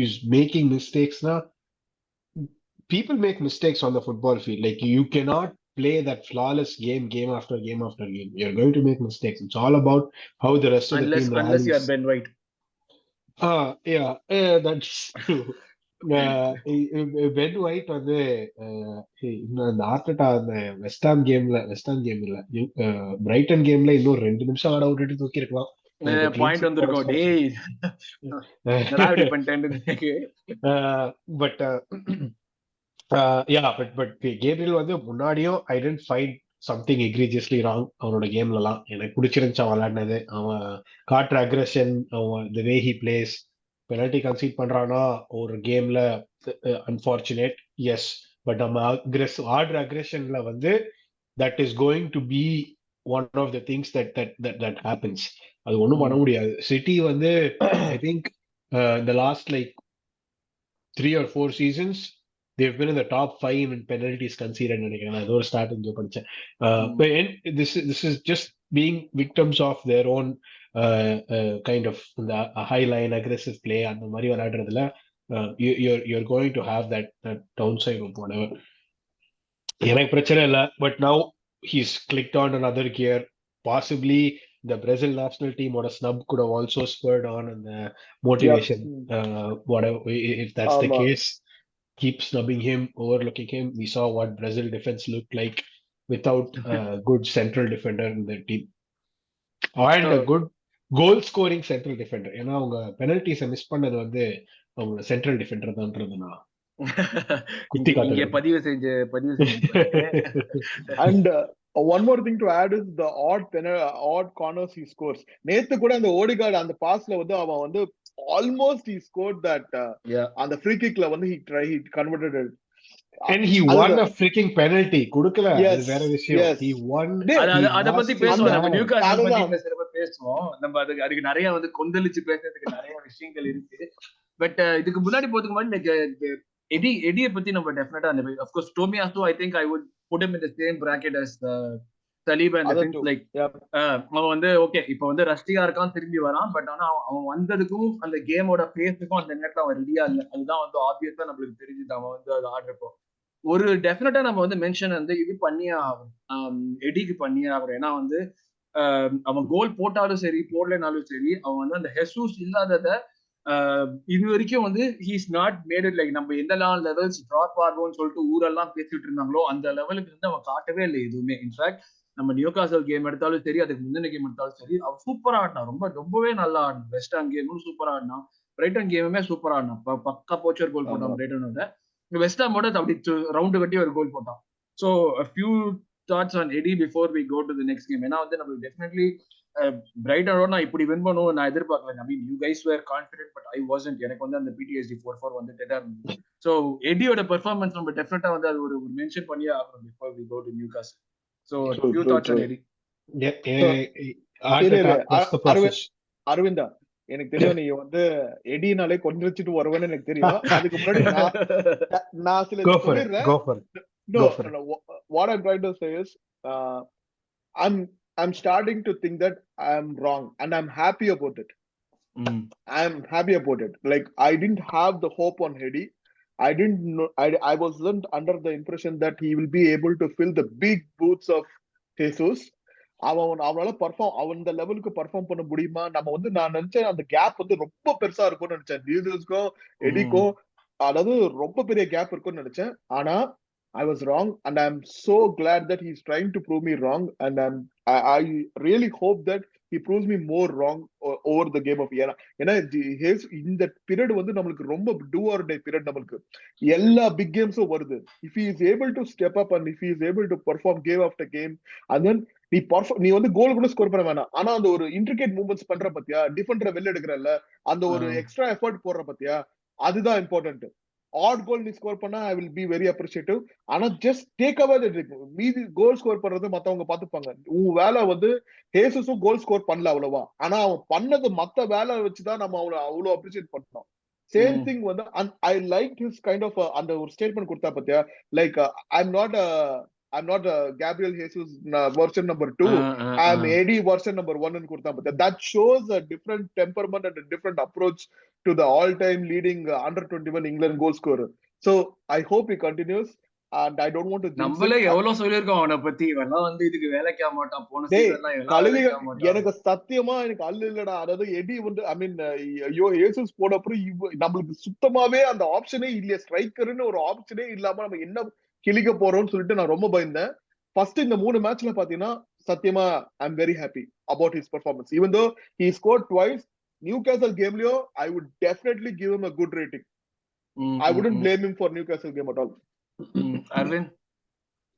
was making mistakes now, people make mistakes on the football field. Like you cannot play that flawless game after game after game. You're going to make mistakes. It's all about how the rest of the team rallies. Unless you are Ben White. Yeah, that's true. Ben White வந்து இன்னும் அந்த Arteta அந்த West Ham கேம்ல Brayton கேம்ல இன்னும் 2 நிமிஷம் ஆட விட்டுட்டு தூக்கி இருக்கலாம். பாயிண்ட் வந்திருக்கும் டேய். பட் but கேப்ரியல் வந்து முன்னாடியும் ஐ டென்ட் ஃபைண்ட் சம்திங் எக்ரிஜியஸ்லி ராங் அவனோட கேம்லலாம். எனக்கு பிடிச்சிருந்துச்சு அவன் விளையாடினது. அவன் காட்டுற அக்ரெஷன், அவன் the way he plays. Penalty concede பண்றானா ஒரு கேம்ல அன்பார்ச்சுனேட், எஸ். பட் நம்ம ஆடுற அக்ரெஷன்ல வந்து that is going to be one of the things that happens. அது ஒன்றும் பண்ண முடியாது. சிட்டி வந்து ஐ திங்க் இந்த last like 3 or 4 seasons they've been in the top 5 in penalties conceded. நினைக்கிறேன் அது ஒரு ஸ்டார்ட் இங்க படிச்சேன். This is just being victims of their own kind of the high line aggressive play அந்த மாதிரி விளையாடுறதுல you're going to have that downside of whatever. எனக்கு பிரச்சனை இல்லை. But now he's clicked on another gear. Possibly the Brazil national team or a snub could have also spurred on and the motivation. Whatever, if that's the case, keep snubbing him, overlooking him. We saw what Brazil defense looked like without a good central defender in the team and a good goal scoring central defender. ஏன்னா அவங்க penalties miss பண்ணது வந்து அவங்க central Defender தான்றதுனா குத்தி காட்டுங்க. பதிவு செஞ்சு and one more thing to add is the odd corners he scores. நேத்து கூட அந்த ஓடிகார்ட் அந்த பாஸ்ல வந்து அவன் வந்து almost he scored that on the free kickல வந்து he converted it. And he won a freaking penalty. குடுக்கல, அது வேற விஷயம். He won. அத பத்தி பேசுவோம். நம்ம நியூகாஸ்ல் பத்தி பேசுறப்ப பேசுவோம். நம்ம அதுக்கு நிறைய வந்து கொந்தளிச்சு பேசுறதுக்கு நிறைய விஷயங்கள் இருக்கு. பட் இதுக்கு முன்னாடி போறதுக்கு முன்னாடி எடியை பத்தி நம்ம டெஃபினட்டா of course Tomiyasu I think I would put him in the same bracket as Saliba and things like அவன் வந்து ஓகே இப்போ வந்து ரஷ்டியா இருக்கான், திரும்பி வரான். பட் ஆனா அவன் வந்ததுக்கும் அந்த கேமோட பேஸுக்கும் அந்த நேரத்துல அவன் ரெடியா இல்லை. அதுதான் வந்து ஆப்வியஸா நம்மளுக்கு தெரிஞ்சுது. அவன் வந்து அது ஆடுறப்போ ஒரு டெஃபினட்டா நம்ம வந்து மென்ஷன் வந்து இது பண்ணியே ஆகும், எடிக்கு பண்ணியே ஆகும். ஏன்னா வந்து அவன் கோல் போட்டாலும் சரி போடலனாலும் சரி அவன் வந்து அந்த ஹெசூஸ் இல்லாதத இது வரைக்கும் வந்து he's not made it like நம்ம எந்தெல்லாம் லெவல்ஸ் ட்ராப் ஆகும்னு சொல்லிட்டு ஊரெல்லாம் பேசிட்டு இருந்தாங்களோ அந்த லெவலுக்கு வந்து அவன் காட்டவே இல்லை எதுவுமே. இன்ஃபேக்ட் நம்ம நியூகாசல் கேம் எடுத்தாலும் சரி, அதுக்கு முந்தின கேம் எடுத்தாலும் சரி, அவன் சூப்பரா ஆடினான். ரொம்பவே நல்லா ஆடினான். வெஸ்டாம் கேமும் சூப்பரா ஆடினான், பிரைட்டன் கேமுமே சூப்பரா ஆடினான். பக்கா போச்சர் கோல் போட்டான் பிரைட்டனோட. வெஸ்டாமோட அப்படி ரவுண்டு கட்டி ஒரு கோல் போட்டான். So a few thoughts on Eddie before we go to the next game. ஏன்னா வந்து நம்ம டெஃபினெட்லி பிரைட்டனோட நான் இப்படி வின் பண்ணுவோம் நான் எதிர்பார்க்கல. I mean you guys were confident but I wasn't. எனக்கு வந்து அந்த பிடிஎஸ்டி 4-4 வந்துட்டே தான் இருந்தது. ஸோ எடியோட பெர்ஃபார்மன்ஸ் நம்ம டெஃபினட்டா வந்து அது ஒரு மென்ஷன் பண்ணியே ஆகணும் before we go to Newcastle. So few thoughts on Eddie. அரவிந்தா, எனக்கு தெரியும் நீ வந்து எடினாலே கொண்டிருச்சிட்டு வருவேன்னு எனக்கு தெரியும். அதுக்கு முன்னாடி நான் சில சொல்லிடுறேன். What I'm trying to say is, I'm starting to think that I'm wrong, and I'm happy about it. I'm happy about it. Like, I didn't have the hope on Eddie. I didn't know. I wasn't under the impression that he will be able to fill the big boots of Jesus. அவனால அந்த லெவலுக்கு perform பண்ண முடியுமா? நம்ம வந்து நான் நினைச்சேன் அந்த கேப் வந்து ரொம்ப பெருசா இருக்கும்னு நினைச்சேன். ஜீசஸ்க்கும் எடிக்கும் அதாவது ரொம்ப பெரிய கேப் இருக்கும்னு நினைச்சேன். ஆனா I was wrong, and I'm so glad that he's trying to prove me wrong, and I really hope that he proves me more wrong over the game of year. ஏன்னா இந்த பீரியட் வந்து நம்மளுக்கு ரொம்ப do or die period. நம்மளுக்கு எல்லா big கேம்ஸும் வருது. If he is able to step up and if he is able to perform game after game, and then நீ வந்து கோல் கூட ஸ்கோர் பண்ண வேணாம், ஆனா அந்த ஒரு இன்ட்ரிகேட் மூவ்மெண்ட்ஸ் பண்ற பத்தியா, டிஃபெண்டரை வெளில எடுக்கிறல்ல, அந்த ஒரு எக்ஸ்ட்ரா எஃபர்ட் போடுற பத்தியா, அதுதான் இம்பார்ட்டன்ட். ஆட் கோல் நீ ஸ்கோர் பண்ணா I will be very appreciative. ஆனா ஜஸ்ட் டேக் அவே தட். மீதி கோல் ஸ்கோர் பண்றது மத்தவங்க பாத்துப்பாங்க. உன் வேலை வந்து ஹேசஸும் கோல் ஸ்கோர் பண்ணல அவ்வளவா, ஆனா அவன் பண்ணது மத்த வேலை வச்சுதான் நம்ம அவ்வளவு அப்ரிஷியேட் பண்ணோம். சேம் திங் வந்து I like his kind of அந்த ஒரு ஸ்டேட்மெண்ட் கொடுத்தா பத்தியா, like I'm not Gabriel Jesus version number 2. I'm Eddie version number 1 ன்னு கொடுத்தா பத்தியா. That shows a different temperament and a different approach to the all-time leading under-21 England goal scorer. So I hope he continues, and I don't want to jinx நம்மளே எவ்வளவு சொல்லிருக்கோம் அவனை பத்தி. இவெல்லாம் வந்து இதுக்கு வேலைக்கா மாட்டான். போன சீசன்லாம் எனக்கு சத்தியமா எனக்கு அல்ல இல்லடா. அதாவது எடி வந்து ஐ மீன் ஐயோ ஏசஸ் போன அப்புறம் நம்மளுக்கு சுத்தமாவே அந்த ஆப்ஷனே இல்லையா, ஸ்ட்ரைக்கர்னு ஒரு ஆப்ஷனே இல்லாம நம்ம என்ன கிளிக்க போறோம்னு சொல்லிட்டு நான் ரொம்ப பயந்தேன். ஃபர்ஸ்ட் இந்த 3 மேட்ச்ல பாத்தீங்கன்னா சத்தியமா I am very happy about his performance. Even though he scored twice. Newcastle gameலயோ I would definitely give him a good rating. I wouldn't blame him for Newcastle game at all. Arvind,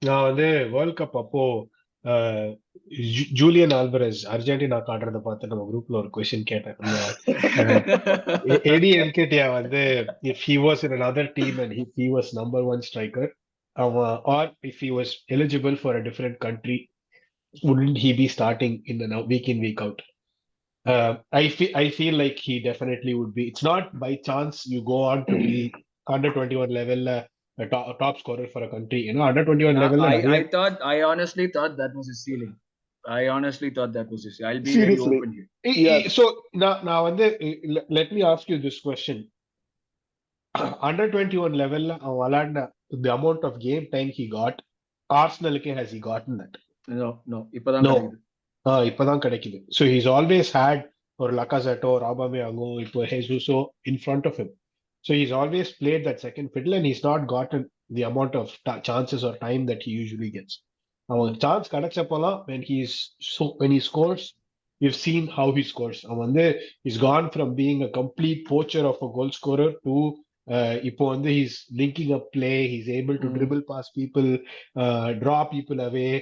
நான் வந்து world cup அப்போ Julian Alvarez Argentina காட்டுறத பார்த்து நம்ம குரூப்ல ஒரு question கேட்டேன். Eddy என்கேட்டியா வந்து if he was in another team and if he was number 1 striker, or if he was eligible for a different country, wouldn't he be starting in the week in week out? I feel like he definitely would be. It's not by chance you go on to be under 21 level a top scorer for a country. You know, under 21 level. I honestly thought that was his ceiling. I'll be very open here. Yeah. So now let me ask you this question. Under 21 level, the amount of game time he got, Arsenal has he gotten that? No. இப்பதான் கிடைக்குது. So he's always had or Lacazette or Aubameyang or Jesus in front of him. So he's always played that second fiddle, and he's not gotten the amount of chances or time that he usually gets. Now, chance kadachapala when he scores, you've seen how he scores. He's gone from being a complete poacher of a goal scorer to he's linking up play. He's able to dribble past people, draw people away.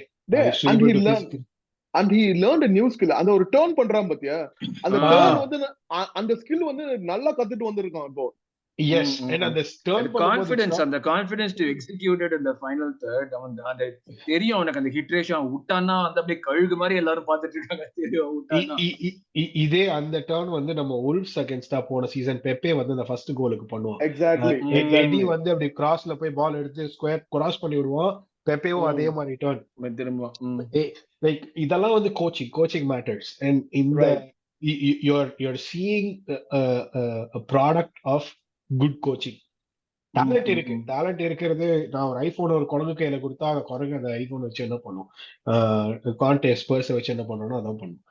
And he learned a new skill. அந்த ஒரு turn பண்றான் பாத்தியா, அந்த turn வந்து அந்த skill வந்து நல்லா கத்துட்டு வந்திருக்கான் இப்போ. Yes, and அந்த turn confidence to execute it in the final third. அந்த தெரியும் அவனுக்கு அந்த ஹிட் ரேஷியோ விட்டானா அந்த அப்படியே கழுகு மாதிரி எல்லாரும் பார்த்துட்டு இருக்காங்க. தெரியும் இதே அந்த டர்ன் வந்து நம்ம Wolves அகைன்ஸ்டா போன சீசன் பெப்பே வந்து அந்த ஃபர்ஸ்ட் கோலுக்கு பண்ணுவான். எக்ஸாக்ட்லி. எடி வந்து அப்படி கிராஸ்ல போய் பால் எடுத்து ஸ்கொயர் கிராஸ் பண்ணி விடுவான். பெப்பேவும் அதே மாதிரி டர்ன் திரும்ப. லைக் இதெல்லாம் வந்து கோச்சிங் மேட்டர்ஸ். அண்ட் இந்த you're seeing a product of good coaching. Talent இருக்கிறது. நான் ஒரு ஐபோன் ஒரு குழந்தை கையில கொடுத்தா அந்த குரங்கு அந்த ஐபோன் வச்சு என்ன பண்ணும், கான்டெஸ்ட் பர்ஸ் வச்சு என்ன பண்ணணும் அதான் பண்ணும்.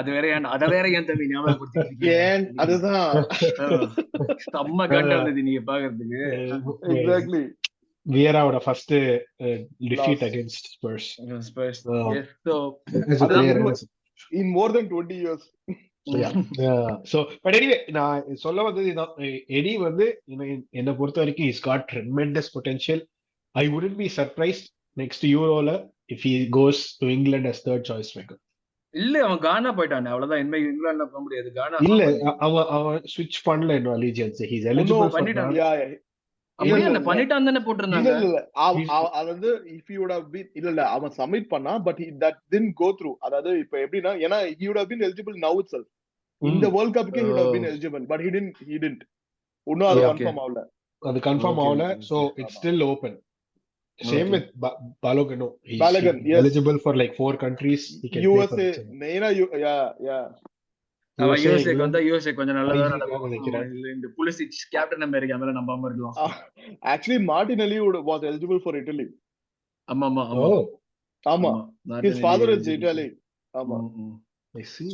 அது வேற அத வேற ஏன் தம்பி ஞாபகப்படுத்திருக்கீங்க? அதுதான் செம்ம கண்ட வந்தது நீங்க பாக்குறதுக்கு. எக்ஸாக்ட்லி. வியராவோட first defeat against Spurs. Yes, so in more than 20 years. So but anyway, நான் சொல்ல வந்தது இதான். எடி வந்து என்னை பொறுத்த வரைக்கும் he's got tremendous potential. I wouldn't be surprised next யூரோல if he goes to England as third choice maker. இல்ல அவன் கானா போயிட்டானே, அவ்வளவுதான். இனிமே இங்கிலாந்துல போக முடியாது. கானா இல்ல அவன் ஸ்விட்ச் பண்ணல இன்னும் அலிஜியன்ஸ். ஹி இஸ் எலிஜிபிள் ஃபார் பண்ணிட்டான். இல்ல அப்படியே பண்ணிட்டான் தானே போட்டிருந்தாங்க. அது வந்து if he would have been இல்ல அவன் சப்மிட் பண்ணா, but that didn't go through. அதாவது இப்ப எப்படின்னா, ஏன்னா he would have been eligible now itself. இந்த வேர்ல்ட் கப்புக்கு he would have been eligible, but he didn't. இன்னும் அது கன்ஃபார்ம் ஆகல. அது கன்ஃபார்ம் ஆகல. So it's still open. Same with Balogun. He's eligible for like 4 countries. He can USA, yeah. USA வந்தா USA கொஞ்சம் நல்லதா நடக்கும். இந்த புலிசிச் கேப்டன் அமெரிக்கா மேல நம்பாம இருக்கலாம். Actually Martinelli was eligible for Italy. ஆமா. His father is Italy. ஆமா.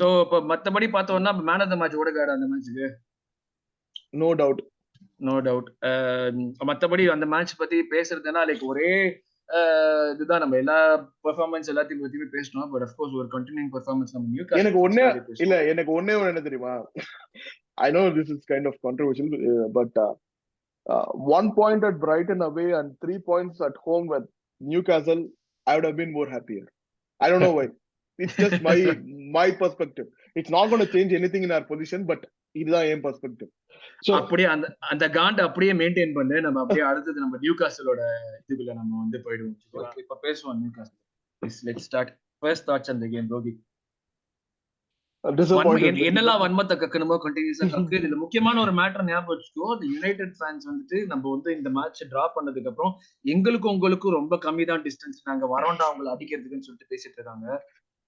சோ இப்ப மத்தபடி பார்த்தோம்னா man of the match Odegaard அந்த மேட்ச்க்கு. No doubt. மத்தபடி அந்த மேட்ச் பத்தி பேசுறதுன்னா லைக் ஒரே இதுதான், நம்ம எல்லா பெர்ஃபார்மன்ஸ் எல்லாத்தையும் பத்தியுமே பேசணும். பட் ஆஃப் கோர்ஸ் ஒரு கண்டினியூயிங் பெர்ஃபார்மன்ஸ் நம்ம நியூகாஸ்ல். எனக்கு ஒண்ணே என்ன தெரியுமா, I know this is kind of controversial, but 1 point at Brighton away and 3 points at home with Newcastle, I would have been more happier. I don't know why. It's just my perspective. It's not going to change anything in our position, but இதுதான் என் perspective. So அப்படியே அந்த Gantt அப்படியே maintain பண்ணு. நம்ம அப்படியே அடுத்து நம்ம நியூகாஸ்லோட இதுக்குள்ள நம்ம வந்து போய்டுவோம். இப்ப பேசுவோம் Newcastle. Let's start. First thoughts on the game. Rocky, என்னெல்லாம் வன்மத்தை கக்கணுமோ கண்டினியூஸா கக்கு. இதுல முக்கியமான ஒரு மேட்டர் ஞாபகம் வச்சுக்கோ. the United fans வந்துட்டு நம்ம வந்து இந்த மேட்ச் டிரா பண்ணதுக்கு அப்புறம் எங்களுக்கும் உங்களுக்கும் ரொம்ப கம்மி தான் டிஸ்டன்ஸ், நாங்க வரோண்டா அவங்களை அடிக்கிறதுக்குன்னு சொல்லிட்டு பேசிட்டு இருக்காங்க.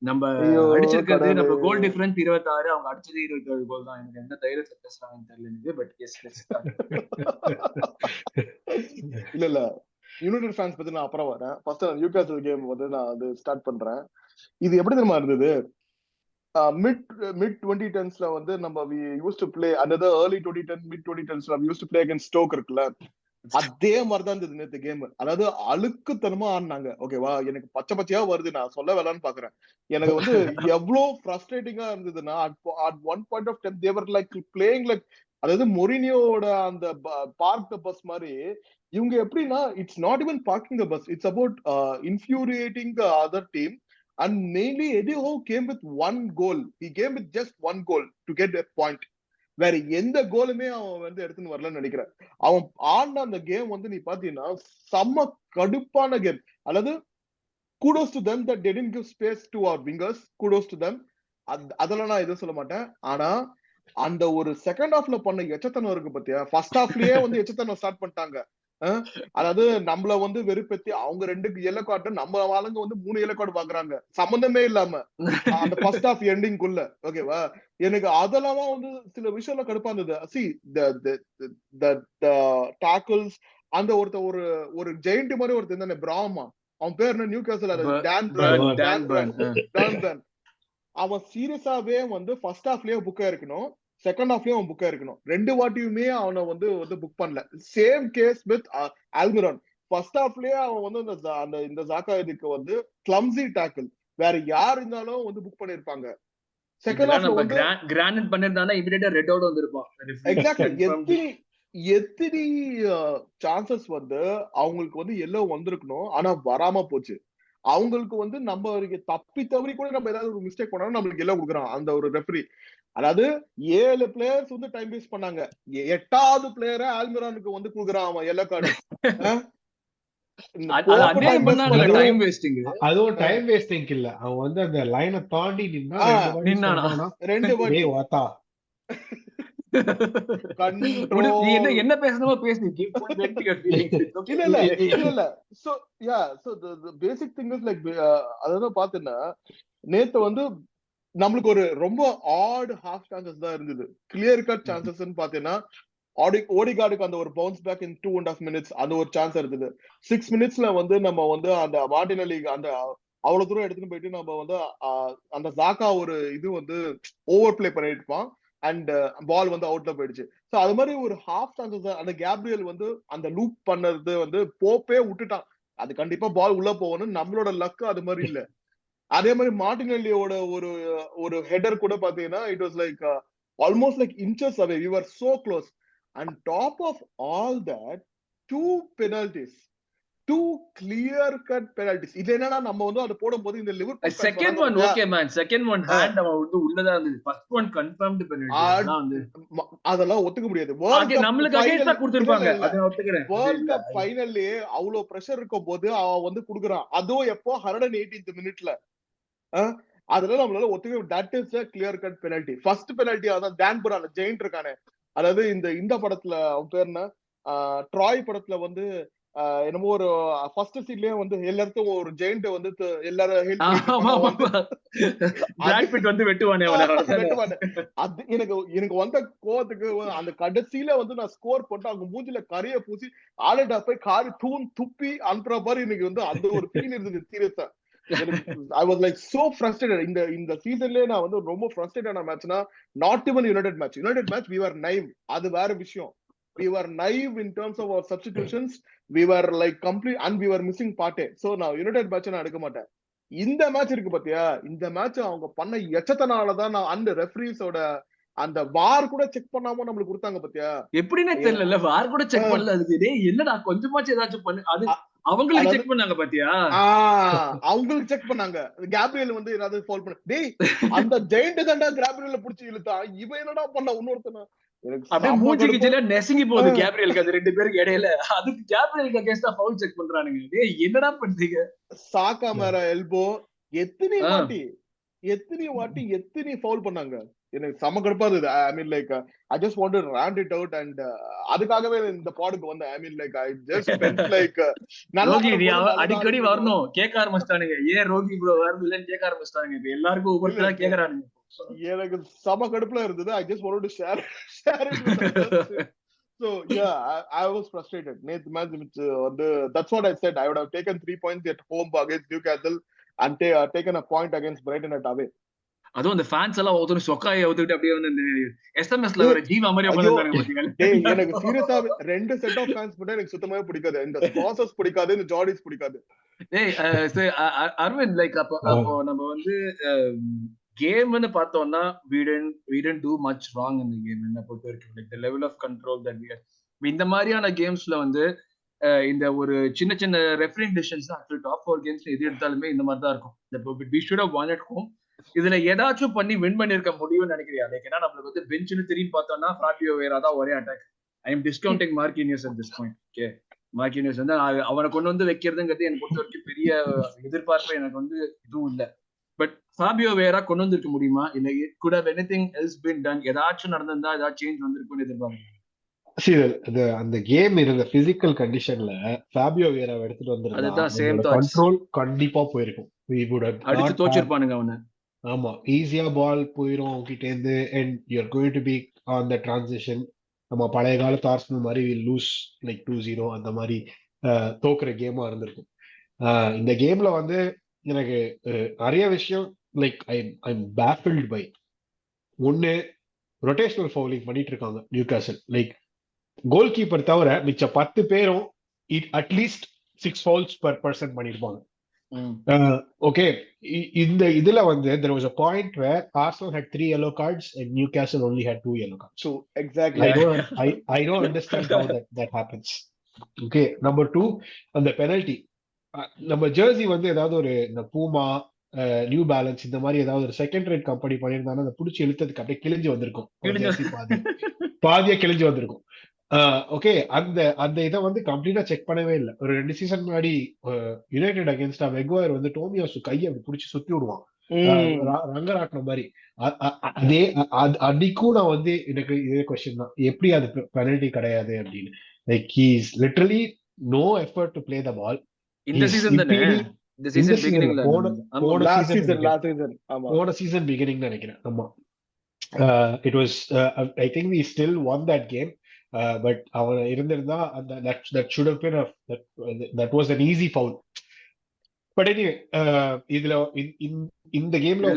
நம்ம அடிச்சிருக்கிறது நம்ம கோல் டிஃபரன்ஸ் 26, அவங்க அடிச்சது 27 கோல் தான். எனக்கு எந்த தைரியத்துல பேசுறாங்கன்னு தெரியல எனக்கு. But yes let's start. இல்ல யுனைடெட் ஃபேன்ஸ் பத்தி நான் அப்புறம் வரேன். ஃபர்ஸ்ட் நியூகாஸ்ல் கேம் வந்து நான் அது ஸ்டார்ட் பண்றேன். இது எப்படி தெரியுமா இருந்தது, mid 2010s வந்து நம்ம we used to play another early 2010 mid 2010s we used to play against Stoke இருக்குல்ல, அதே மாதிரிதான் இருந்தது நேத்து கேம். அதாவது அழுக்குத்தனமா ஆடினாங்க. ஓகேவா, எனக்கு பச்சையா வருது, நான் சொல்ல வேலான்னு பாக்குறேன். எனக்கு வந்து எவ்வளவு ஃப்ரஸ்ட்ரேட்டிங்கா இருந்ததுன்னா, at one point of time they were like playing like, அதாவது மொரினியோட அந்த பார்க் த பஸ் மாதிரி. இவங்க எப்படின்னா, it's not even parking the bus, it's about infuriating the other team. And mainly Eddie Howe came with one goal. He came with just one goal to get a point. வேற எந்த கோலுமே அவன் வந்து எடுத்துன்னு வரலன்னு நினைக்கிறேன். அவன் ஆடின அந்த கேம் வந்து நீ பாத்தீங்கன்னா செம்ம கடுப்பான கேம். அதாவது kudos to them that they didn't give space to our wingers. Kudos to them. அதெல்லாம் நான் எதுவும் சொல்ல மாட்டேன். ஆனா அந்த ஒரு செகண்ட் ஹாஃப்ல பண்ண எச்சத்தனம் இருக்கு பாத்தியா, ஃபர்ஸ்ட் ஹாஃப்லயே வந்து எச்சத்தனம் ஸ்டார்ட் பண்ணிட்டாங்க. அதாவது நம்மள வந்து வெறுப்பேத்தி அவங்க 2 எல்லோ கார்டு, நம்ம ஆளுங்க வந்து 3 எல்லோ கார்டு பாக்குறாங்க சம்பந்தமே இல்லாம அந்த ஃபர்ஸ்ட் ஹாஃப் எண்டிங்குள்ள. ஓகேவா, எனக்கு அதெல்லாம் வந்து சில விஷயம்லாம் கடுப்பா இருந்தது. see the tackles, அந்த ஒரு ஜெயண்ட் மாதிரி ஒருத்தர் இருந்தானே, பிராமா, அவன் பேர் என்ன, நியூகாஸ்ல் டான். அவன் சீரியஸாவே வந்து ஃபர்ஸ்ட் ஹாஃப்லயே புக்கா இருக்கணும், செகண்ட் ஹாஃப்லயும் அவன் புக்கா இருக்கணும். 2 வாட்டியுமே அவனை வந்து புக் பண்ணல. Same case with Almiron. First ஹாஃப்லயே அவன் வந்து இந்த ஜாக்கா இதுக்கு வந்து கிளம்ஸி டாக்கிள், வேற யார் இருந்தாலும் வந்து புக் பண்ணிருப்பாங்க. செகண்ட் ஹாஃப்ல வந்து கிரானட் பண்ணிருந்தானா இமிடியேட்டா ரெட் அவுட் வந்திருப்பான். எக்ஸாக்ட்லி. எத்தனை சான்சஸ் வந்து அவங்களுக்கு வந்து எல்லோ வந்திருக்கணும், ஆனா வராம போச்சு. அவங்களுக்கு வந்து நம்ம தப்பி தவறி கூட நம்ம ஏதாவது ஒரு மிஸ்டேக் பண்ணாலும் நம்மளுக்கு எல்லாம் கொடுக்குறான் அந்த ஒரு ரெஃபரி. அதாவது 7 பிளேயர்ஸ் வந்து டைம் வேஸ்ட் பண்ணாங்க, 8வது பிளேயரை ஆல்மிரானுக்கு வந்து கொடுக்குறான் அவன் எல்லோ கார்டு. அதுவும் டைம் வேஸ்டிங் இல்ல, அவன் வந்து அந்த லைனை தாண்டி நின்னா 2 வாட்டி வாத்தா என்ன பேசணுமோ பேசு. இல்ல so yeah so the basic thing is like, அதாவது பாத்தீங்கன்னா நேத்து வந்து நம்மளுக்கு ஒரு ரொம்ப ஆட் ஹாஃப் சான்சஸ் தான் இருந்தது. கிளியர் கட் சான்சஸ் பாத்தீங்கன்னா ஓடிகார்டுக்கு அந்த ஒரு பவுன்ஸ் பேக் இன் 2.5 minutes அந்த ஒரு சான்ஸ் இருந்தது. 6 minutesல வந்து நம்ம வந்து அந்த மார்டினெல்லி அந்த அவ்வளவு தூரம் எடுத்துன்னு போயிட்டு நம்ம வந்து அந்த ஜாக்கா ஒரு இது வந்து ஓவர் பிளே பண்ணிட்டு இருப்பான் அண்ட் பால் வந்து அவுட்ல போயிடுச்சு. சோ அது மாதிரி ஒரு ஹாஃப் சான்சஸ் அந்த கேப்ரியல் வந்து அந்த லூப் பண்ணது வந்து போப்பே விட்டுட்டான். அது கண்டிப்பா பால் உள்ள போகணும், நம்மளோட லக்கு அது மாதிரி இல்ல. அதே மாதிரி மார்டினெல்லியோட ஒரு ஹெடர் கூட பாத்தீங்கன்னா it was like almost like inches away, we were so close. And top of all that, 2 penalties two clear cut penalties. இது என்னன்னா நம்ம வந்து அது போடும்போது இந்த Liverpool second one okay man, second one hand அவன் வந்து உள்ளதா இருந்தது. First one confirmed penalty. அதான் வந்து அதெல்லாம் ஒத்துக்க முடியாது. நமக்கு அகைன்ஸ்டா கொடுத்திருப்பாங்க, அத ஒத்துக்கறேன். வேர்ல்ட் கப் ஃபைனல்லயே அவ்வளவு பிரஷர் இருக்கும்போது அவன் வந்து குடுக்குறான், அதுவும் எப்போ 118th மினிட்ல. அதனால நம்மளால ஒத்துக்க. That is a clear cut penalty. First penalty அதான் டான் புரான் ஜெயிண்ட் இருக்கானே, அதாவது இந்த படத்துல அவன் பேர் என்ன, ட்ராய் படத்துல வந்து என்னமோ ஒரு ஃபர்ஸ்ட் சீன்லயே வந்து எல்லாருக்கும் ஒரு ஜெயிண்ட் வந்து எல்லாரும் ஹெல்ப் வந்து வெட்டுவானே. அது எனக்கு வந்த கோவத்துக்கு அந்த கடைசியில வந்து நான் ஸ்கோர் போட்டு அவங்க மூஞ்சில கரிய பூசி ஆலண்டா போய் காரி துப்பி அனுப்புற மாதிரி எனக்கு வந்து அந்த ஒரு ஃபீல் இருந்தது. சீரியஸா I was like so frustrated. இந்த சீசன்லயே நான் வந்து ரொம்ப ஃப்ரஸ்ட்ரேட்டான மேட்ச்னா not even United match we were naive. அது வேற விஷயம். We were naive in terms of our substitutions. We were like complete and we were missing Partey. So now United match நான் எடுக்க மாட்டேன். இந்த மேட்ச் இருக்கு பாத்தியா, இந்த மேட்ச் அவங்க பண்ண எச்சத்தனாலதான் நான் அந்த ரெஃபரீஸோட அந்த வார் கூட செக் பண்ணாம நம்மளுக்கு கொடுத்தாங்க பாத்தியா. எப்படின்னே தெரியல, வார் கூட செக் பண்ணல. அதுக்கு டேய் என்னடா கொஞ்சமாச்சு ஏதாச்சும் பண்ணு. அது அவங்களுக்கு செக் பண்ணாங்க பாத்தியா, அவங்களுக்கு செக் பண்ணாங்க. கேப்ரியல் வந்து ஏதாவது ஃபால் பண்ண, டேய் அந்த ஜெயண்ட் தான்டா கேப்ரியல்ல புடிச்சு இழுத்தா, இவன் என்னடா பண்ண இன்னொருத்தன அப்படியே மூஞ்சி கிச்சில நெசுங்கி போகுது கேப்ரியலுக்கு. அது ரெண்டு பேருக்கு இடையில அதுக்கு கேப்ரியலுக்கு அகைன்ஸ்டா ஃபவுல் செக் பண்றானுங்க. டேய் என்னடா பண்றீங்க. சாக்கா மேர எல்போ எத்தனை வாட்டி எத்தனை ஃபவுல் பண்ணாங்க. எனக்கு செம கடுப்பா இருந்தது. I mean like I just want to rant it out and அதுக்காகவே இந்த பாடுக்கு வந்தேன். I mean like I just felt like Rocky நீ அடிக்கடி வரணும் கேட்க ஆரம்பிச்சிட்டானுங்க. ஏன் ரோகி ப்ரோ வரணும்னு கேட்க ஆரம்பிச்சிட்டானுங்க. இப்ப எல்லாருக்கும் ஒவ்வொருத்தரா கேக்குறானுங்க. எனக்கு செம கடுப்புல இருந்தது. ஐ just want to share it. So yeah, I was frustrated. நேத்து மேட்ச் வந்து that's what I said. I would have taken 3 points at home against Newcastle and taken a point against Brighton at away. அதுவும் அந்த fans எல்லாம் ஒருத்தர் சொக்காயை ஒத்துக்கிட்டு அப்படியே வந்து இந்த எஸ்எம்எஸ்ல வர ஜீவா மாதிரி உட்கார்ந்தாங்க பாத்தீங்களா. டேய் எனக்கு சீரியஸா ரெண்டு செட் ஆஃப் ஃபேன்ஸ் மட்டும் எனக்கு சுத்தமாவே பிடிக்காது. இந்த ஸ்பான்சர்ஸ் பிடிக்காது, இந்த ஜார்டிஸ் பிடிக்காது. டேய் அரவிந்த் லைக் அப்போ நம்ம வந்து கேம்னு பார்த்தோம்னா we didn't do much wrong in the game. என்ன பொறுத்த வரைக்கும் like the level of control that we had. இந்த மாதிரியான கேம்ஸ்ல வந்து இந்த ஒரு சின்ன சின்ன ரெஃபரிங் டிசிஷன்ஸ் ஆக்சுவலி டாப் 4 கேம்ஸ்ல எது எடுத்தாலுமே இந்த மாதிரி தான் இருக்கும். we should have won at home. இதுல ஏதாச்சும் பண்ணி வின் பண்ணிருக்க முடியும்னு நினைக்கிறியா? லைக் ஏன்னா நம்மளுக்கு வந்து பெஞ்சுன்னு திரும்பி பார்த்தோம்னா ஃபாபியோ வேரா தான் ஒரே attack. I am discounting Marquinhos at this point. Okay, Marquinhos வந்து அவனை கொண்டு வந்து வைக்கிறதுங்கிறது எனக்கு பொறுத்த வரைக்கும் பெரிய எதிர்பார்ப்பு எனக்கு வந்து இதுவும் இல்லை. பட் ஃபாபியோ வேரா கொண்டு வந்திருக்க முடியுமா? இல்லை could have anything else been done? ஏதாச்சும் நடந்திருந்தா ஏதாச்சும் சேஞ்ச் வந்திருக்கும்னு எதிர்பார்க்கிறேன். அந்த கேம் இருந்த பிசிக்கல் கண்டிஷன்ல ஃபாபியோ வேரா எடுத்துட்டு வந்திருந்தா கண்ட்ரோல் கண்டிப்பா போயிருக்கும். அடிச்சு தோச்சிருப்பானுங்க அவனை. ஆமா, ஈஸியா பால் போயிரும் அவங்ககிட்ட இருந்து. And you are going to be on the transition. நம்ம பழைய காலத்து ஆர்சனல் மாதிரி லூஸ் லைக் 2-0 அந்த மாதிரி தோக்குற கேமா இருந்திருக்கும். இந்த கேம்ல வந்து எனக்கு நிறைய விஷயம் லைக் ஐ பேஃபில்ட் பை ஒன்னு, ரொட்டேஷனல் ஃபவுலிங் பண்ணிட்டு இருக்காங்க நியூகாசல். லைக் கோல் கீப்பர் தவிர மிச்ச 10 பேரும் அட்லீஸ்ட் 6 ஃபவுல்ஸ் பர் பர்சன் பண்ணிருப்பாங்க. Okay, இந்த இதுல வந்து there was a point where Arsenal had 3 yellow cards and Newcastle only had 2 yellow cards. So exactly, I don't understand how that happens. Okay, number 2, அந்த penalty நம்ம Jersey வந்து ஏதாவது ஒரு இந்த பூமா நியூ பேலன்ஸ் இந்த மாதிரி ஏதாவது ஒரு செகண்ட் ரேட் கம்பெனி பண்ணியிருந்தாலும் அதை பிடிச்சி இழுத்ததுக்கு அப்படியே கிழிஞ்சு வந்திருக்கும். பாதியா கிழிஞ்சு வந்திருக்கும். ஓகே, அந்த இதை வந்து கம்ப்ளீட்டா செக் பண்ணவே இல்லை. ஒரு 2 சீசன் முன்னாடி யுனைடெட் அகேன்ஸ்டா மெக்வாயர் வந்து டோமியாசு கையை அப்படி பிடிச்சி சுத்தி விடுவான் ரங்கராட்டின மாதிரி. அதே அன்னைக்கும் நான் வந்து எனக்கு இதே கொஸ்டின் தான், எப்படி அது பெனல்டி கிடையாது அப்படின்னு. Like he is literally no effort to play the ball. இந்த சீசன் தானே, இந்த சீசன் பிகினிங்ல போன சீசன் பிகினிங் நினைக்கிறேன். ஆமா, it was I think we still won that game. But அவன் இருந்திருந்தா அந்த that should have been that was an easy foul. But anyway, இதுல இந்த கேம்ல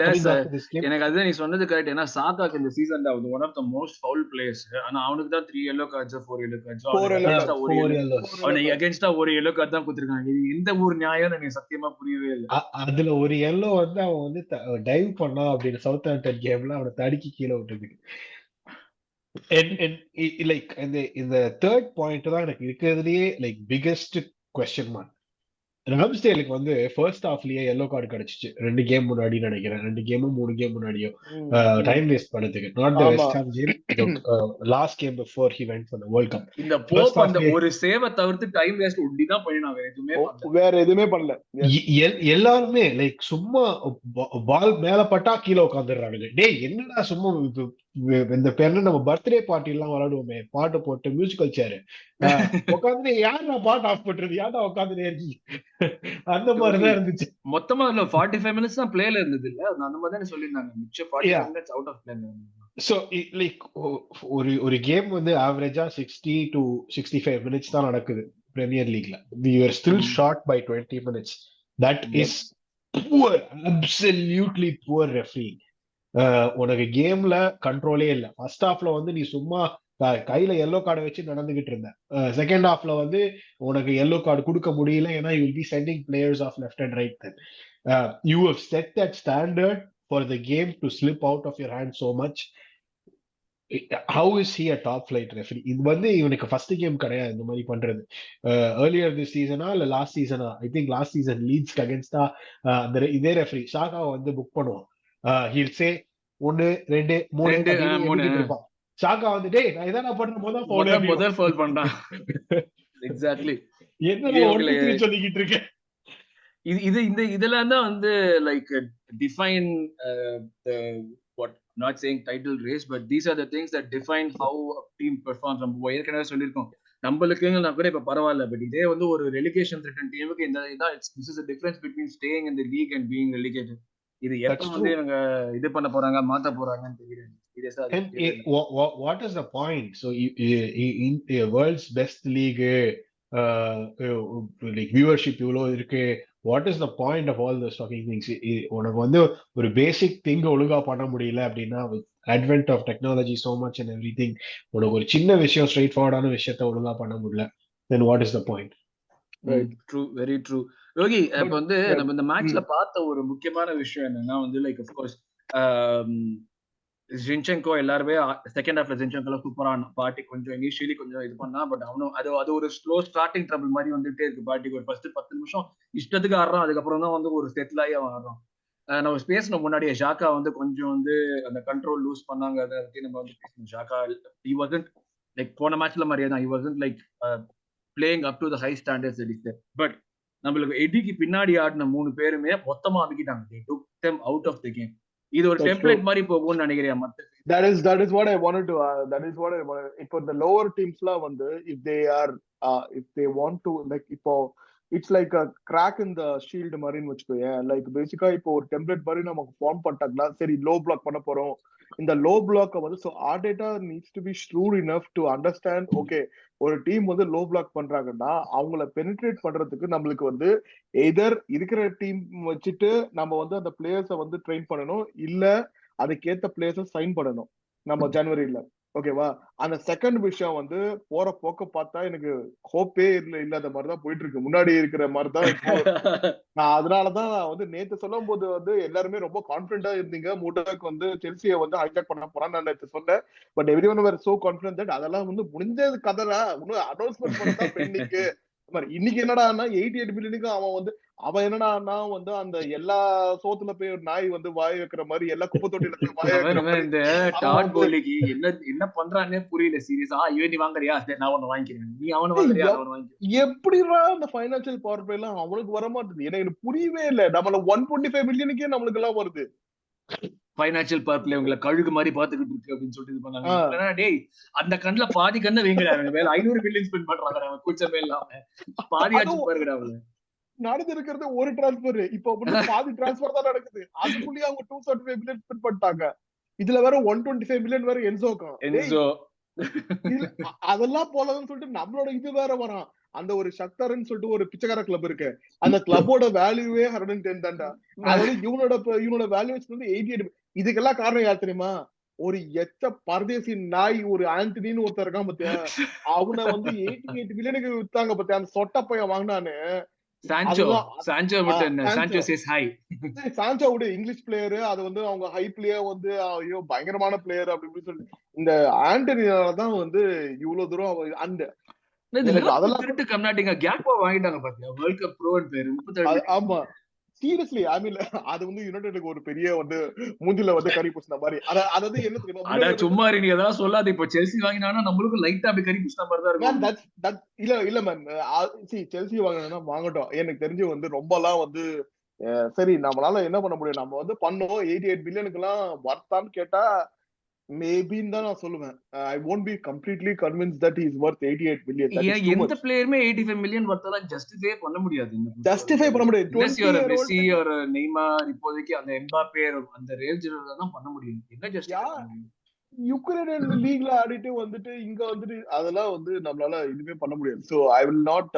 எனக்கு அதுதான் நீ சொன்னது கரெக்ட். ஏன்னா சாக்காக்கு இந்த சீசன்ல அது one of the most foul players. ஆனா அவனுக்கு தான் 3 yellow cards 4 yellow cards அவனுக்கு அகைன்ஸ்டா ஒரு yellow card தான் கொடுத்திருக்காங்க. இது எந்த ஊர் நியாயம் எனக்கு சத்தியமா புரியவே இல்லை. அதுல ஒரு yellow வந்து அவன் வந்து டைவ் பண்ணா அப்படின்னு சவுத் ஆம்ப்டன் கேம்ல அவனை தடுக்கி கீழே விட்டுருக்கு. லைக் இந்த தேர்ட் பாயிண்ட் தான் எனக்கு இருக்கிறதுலயே லைக் பிகெஸ்ட் கொஸ்டின் மார்க். ராம்ஸ்டேலுக்கு வந்து ஃபர்ஸ்ட் ஹாஃப்லயே எல்லோ கார்டு கிடைச்சிச்சு 2 கேம் முன்னாடி நினைக்கிறேன், 2 கேமோ 3 கேம் முன்னாடியோ டைம் வேஸ்ட் பண்ணதுக்கு. Not the West Ham game, last game before he went for the world cup. இந்த போப் அந்த ஒரு சேவ தவிர்த்து டைம் வேஸ்ட் ஒண்டி தான் பண்ணினாங்க, வேற எதுவுமே பண்ணல. எல்லாருமே லைக் சும்மா பால் மேல பட்டா கீழே உட்காந்துடுறானுங்க. டேய் என்னடா சும்மா இந்த பேர்ல நம்ம பர்த்டே பார்ட்டி எல்லாம் விளையாடுவோமே, பாட்டு போட்டு மியூசிக்கல் சேர் உட்காந்து யாரா பாட்டு ஆஃப் பண்றது, யாரா உட்காந்துட்டே இருக்கீங்க, அந்த மாதிரிதான் இருந்துச்சு. மொத்தமா 45 மினிட்ஸ் தான் பிளேல இருந்தது இல்ல, அந்த மாதிரி தான் சொல்லியிருந்தாங்க. மிச்ச 45 minutes out of play. So like ஒரு கேம் வந்து ஆவரேஜா 60 to 65 மினிட்ஸ் தான் நடக்குது பிரீமியர் லீக்ல. we are still short by 20 minutes. that is poor, absolutely poor referee. உனக்கு கேம்ல கண்ட்ரோலே இல்ல. ஃபர்ஸ்ட் ஹாஃப்ல வந்து நீ சும்மா கையில எல்லோ கார்டை வச்சு நடந்துகிட்டு இருந்த. செகண்ட் ஹாஃப்ல வந்து உனக்கு எல்லோ கார்டு கொடுக்க முடியல, ஏன்னா you will be sending players off left and right. You have set that standard for the game to slip out of your hand so much. How is he a top flight referee? இது வந்து இவனுக்கு first game கிடையாது இந்த மாதிரி பண்றது. earlier this season இல்ல last சீசனா, I think last season Leeds அகைன்ஸ்டா இதே ரெஃபரி ஷாகாவை வந்து புக் பண்ணுவோம். he'll say 1 2 3 இருப்பான். ஷாகா வந்து டேய் நான் இதான் பண்றேன் முதல் ஃபவுல் பண்றான். எக்ஸாக்ட்லி. என்ன 1 2 3 சொல்லிக்கிட்டு இருக்கேன். இதெல்லாம் தான் வந்து like define what not saying title race, but these are the things that define how a team performs. நம்ம ஏற்கனவே சொல்லியிருக்கோம், நம்மளுக்குங்க நான் கூட இப்ப பரவாயில்ல, பட் இதே வந்து ஒரு ரெலிகேஷன் த்ரெட்டன் டீமுக்கு இந்த இதான் this is the difference between staying in the league and being relegated. இது எப்ப வந்து இவங்க இது பண்ண போறாங்க, மாத்த போறாங்கன்னு தெரியல. What is the point? So in the world's best league, like viewership இவ்வளோ இருக்கு, what is the point of all those fucking things? உனக்கு வந்து ஒரு பேசிக் திங் ஒழுங்கா பண்ண முடியல அப்படின்னா, with advent of technology so much and everything, உனக்கு ஒரு சின்ன விஷயம் ஸ்ட்ரெயிட் ஃபார்வர்டான விஷயத்த ஒழுங்கா பண்ண முடியல, then what is the point? Right, true, very true. ரோகி, இப்ப வந்து நம்ம இந்த மேட்ச்ல பார்த்த ஒரு முக்கியமான விஷயம் என்னன்னா வந்து லைக் ஆஃப் கோர்ஸ் zinchenko எல்லாருமே செகண்ட் ஹாஃப்ல zinchenko சூப்பரான பார்ட்டி கொஞ்சம் இனிஷியலி கொஞ்சம் இது பண்ணா, பட் அவனும் அது ஒரு ஸ்லோ ஸ்டார்டிங் ட்ரபிள் மாதிரி வந்துட்டே இருக்கு பார்ட்டிக்கு. ஒரு ஃபர்ஸ்ட் 10 நிமிஷம் இஷ்டத்துக்கு ஆடுறான், அதுக்கப்புறம் தான் வந்து ஒரு செட்டில் ஆகி அவன் ஆடுறான். நம்ம பேசணும் முன்னாடியே ஷாக்கா வந்து கொஞ்சம் வந்து அந்த கண்ட்ரோல் லூஸ் பண்ணாங்க, அதை பத்தி நம்ம வந்து பேசணும். ஷாக்கா he wasn't லைக் போன மேட்ச்ல மாதிரியே தான், he wasn't like playing up to the high standards that he said. But நம்மளுக்கு எடிக்கு பின்னாடி ஆடின 3 பேருமே மொத்தமா அமுக்கிட்டாங்க. they took them out of the game. இது ஒரு டெம்ப்ளேட் மாதிரி போகும்னு நினைக்கிறேன். மத்த that is what I wanted to இப்போ the lower teamsலாம் வந்து if they want to like இப்போ it's like a crack in the shield மாதிரின்னு வச்சுக்கோங்க. லைக் பேசிக்கா இப்போ ஒரு டெம்ப்ளேட் மாதிரி நமக்கு ஃபார்ம் பண்ணிட்டாங்களா, சரி லோ பிளாக் பண்ண போறோம். இந்த லோ பிளாக் வந்து so Arteta needs to be shrewd enough to understand, okay, ஒரு டீம் வந்து லோ பிளாக் பண்றாங்கன்னா அவங்கள பெனிட்ரேட் பண்றதுக்கு நம்மளுக்கு வந்து எதர் இருக்கிற டீம் வச்சுட்டு நம்ம வந்து அந்த பிளேயர்ஸை வந்து ட்ரெயின் பண்ணணும், இல்ல அதுக்கேத்த பிளேயர்ஸை சைன் பண்ணணும் நம்ம ஜனவரியில. ஓகேவா? அந்த செகண்ட் விஷயம் வந்து போற போக்க பார்த்தா எனக்கு ஹோப்பே இல்லாத மாதிரிதான் போயிட்டு இருக்கு, முன்னாடி இருக்கிற மாதிரிதான். நான் அதனாலதான் வந்து நேத்து சொல்லும் போது வந்து எல்லாருமே ரொம்ப கான்பிடண்டா இருந்தீங்க, மூட்டாக்கு வந்து செல்சியை வந்து ஹைஜாக் பண்ண போறான்னு நான் நேற்று சொன்னேன். But everyone were so confident that அதெல்லாம் வந்து முடிஞ்சது கதைடா, இன்னும் அனௌன்ஸ்மெண்ட் பண்ணதான் பெண்டிங்கு. இன்னைக்கு என்னடா 88 மில்லியனுக்கு அவன் என்னடா வந்து அந்த எல்லா சோத்துல போய் ஒரு நாய் வந்து வாய் வைக்கிற மாதிரி, எல்லா குப்பை தொட்டியில போய் வாய் வைக்கிற மாதிரி என்ன பண்றானே புரியல. சீரியஸா நீ வாங்குறியா, நான் ஒண்ணு வாங்கிக்கிறேன், நீ அவனை வாங்குறியா, அவனை வாங்கிக்கிறேன். எப்படிடா அந்த பைனான்சியல் பவர் பிளே எல்லாம் அவனுக்கு வர மாட்டேது, எனக்கு புரியவே இல்லை. நம்மள 125 மில்லியனுக்கே நம்மளுக்கு எல்லாம் வருது. பைனான்சியல் பவர் பிளே உங்களை கழுகு மாதிரி பாத்துக்கிட்டு இருக்கு அப்படின்னு சொல்லிட்டு இது பண்ணாங்க. டேய் அந்த கண்ணுல பாதி கண்ணை வைங்கிறாங்க, வேலை 500 மில்லியன் ஸ்பெண்ட் பண்றாங்க, அவன் கூச்சமே இல்லாம பாதியாச்சும் பாருங்கடா. அவளை நடந்திருக்கிறது ஒரு டிரான்ஸ்பர், இப்ப பாதி டிரான்ஸ்பர் தான் நடக்குது. அதுக்குள்ளேயே அவங்க 235 மில்லியன் ஸ்பெண்ட் பண்ணிட்டாங்க. இதுல வேற 125 மில்லியன் வேற என்சோ அதெல்லாம் போலன்னு சொல்லிட்டு நம்மளோட இது வேற வரான். அந்த ஒரு சக்தர்ன்னு சொல்லிட்டு ஒரு பிச்சைக்கார கிளப் இருக்கு, அந்த கிளப்போட வேல்யூவே 110 தான்டா. அதாவது இவனோட வேல்யூவேஷன் வந்து 88. இதுக்கெல்லாம் காரணம் யார் தெரியுமா? ஒரு எச்ச பரதேசி நாய், ஒரு ஆண்டனின்னு ஒருத்தர் இருக்கான் பத்தியா, அவனை வந்து 88 மில்லியனுக்கு வித்தாங்க பத்தியா. அந்த சொட்ட பையன் வாங்கினானு சான்சோ விட இங்கிலீஷ் பிளேயரு, அது வந்து அவங்க ஹை பிளேயர் வந்து ஐயோ பயங்கரமான பிளேயர் அப்படின்னு சொல்லி இந்த ஆண்டனியாலதான் வந்து இவ்வளவு தூரம். அந்த அதெல்லாம் திருட்டு கம்னாட்டிங்க கேப்பா வாங்கிட்டாங்க பாத்தியா வேர்ல்ட் கப் ப்ரோன்னு பேரு 37 ஆமா சீரியஸ்லி ஐ மீன் அது யுனைடெடுக்கு ஒரு பெரிய மூஞ்சில கறி பூசின மாதிரி அதாவது என்ன தெரியுமா சும்மா நீ எதாவது சொல்லாது இப்ப செல்சி வாங்கினானா நம்மளுக்கு லைட்டா அப்படி கறி பூசின மாதிரி தான் இருக்கும் இல்ல மேன் செல்சி வாங்கினா வாங்கட்டும் எனக்கு தெரிஞ்சு ரொம்பலாம் சரி நம்மளால என்ன பண்ண முடியும் நம்ம பண்ணோம் 88 பில்லியனுக்கு எல்லாம் வர்த்தான்னு கேட்டா மேபின்னு தான் நான் சொல்லுவேன் ஐ won't be completely convinced that he is worth 88 billion that is too எந்த much பிளேயருமே 85 மில்லியன் வர்த்தெல்லாம் ஜஸ்டிஃபை பண்ண முடியாது ஜஸ்டிஃபை பண்ண முடியாது 20 year old மெஸ்ஸி ஒரு நெய்மார் இப்போதைக்கு அந்த எம்பாப்பே அந்த ரேஞ்சில தான் பண்ண முடியும் என்ன ஜஸ்டிஃபை பண்ண முடியும் யுக்ரைன் லீக்ல ஆடிட்டு இங்க அதெல்லாம் நம்மளால இதுவே பண்ண முடியாது so I will not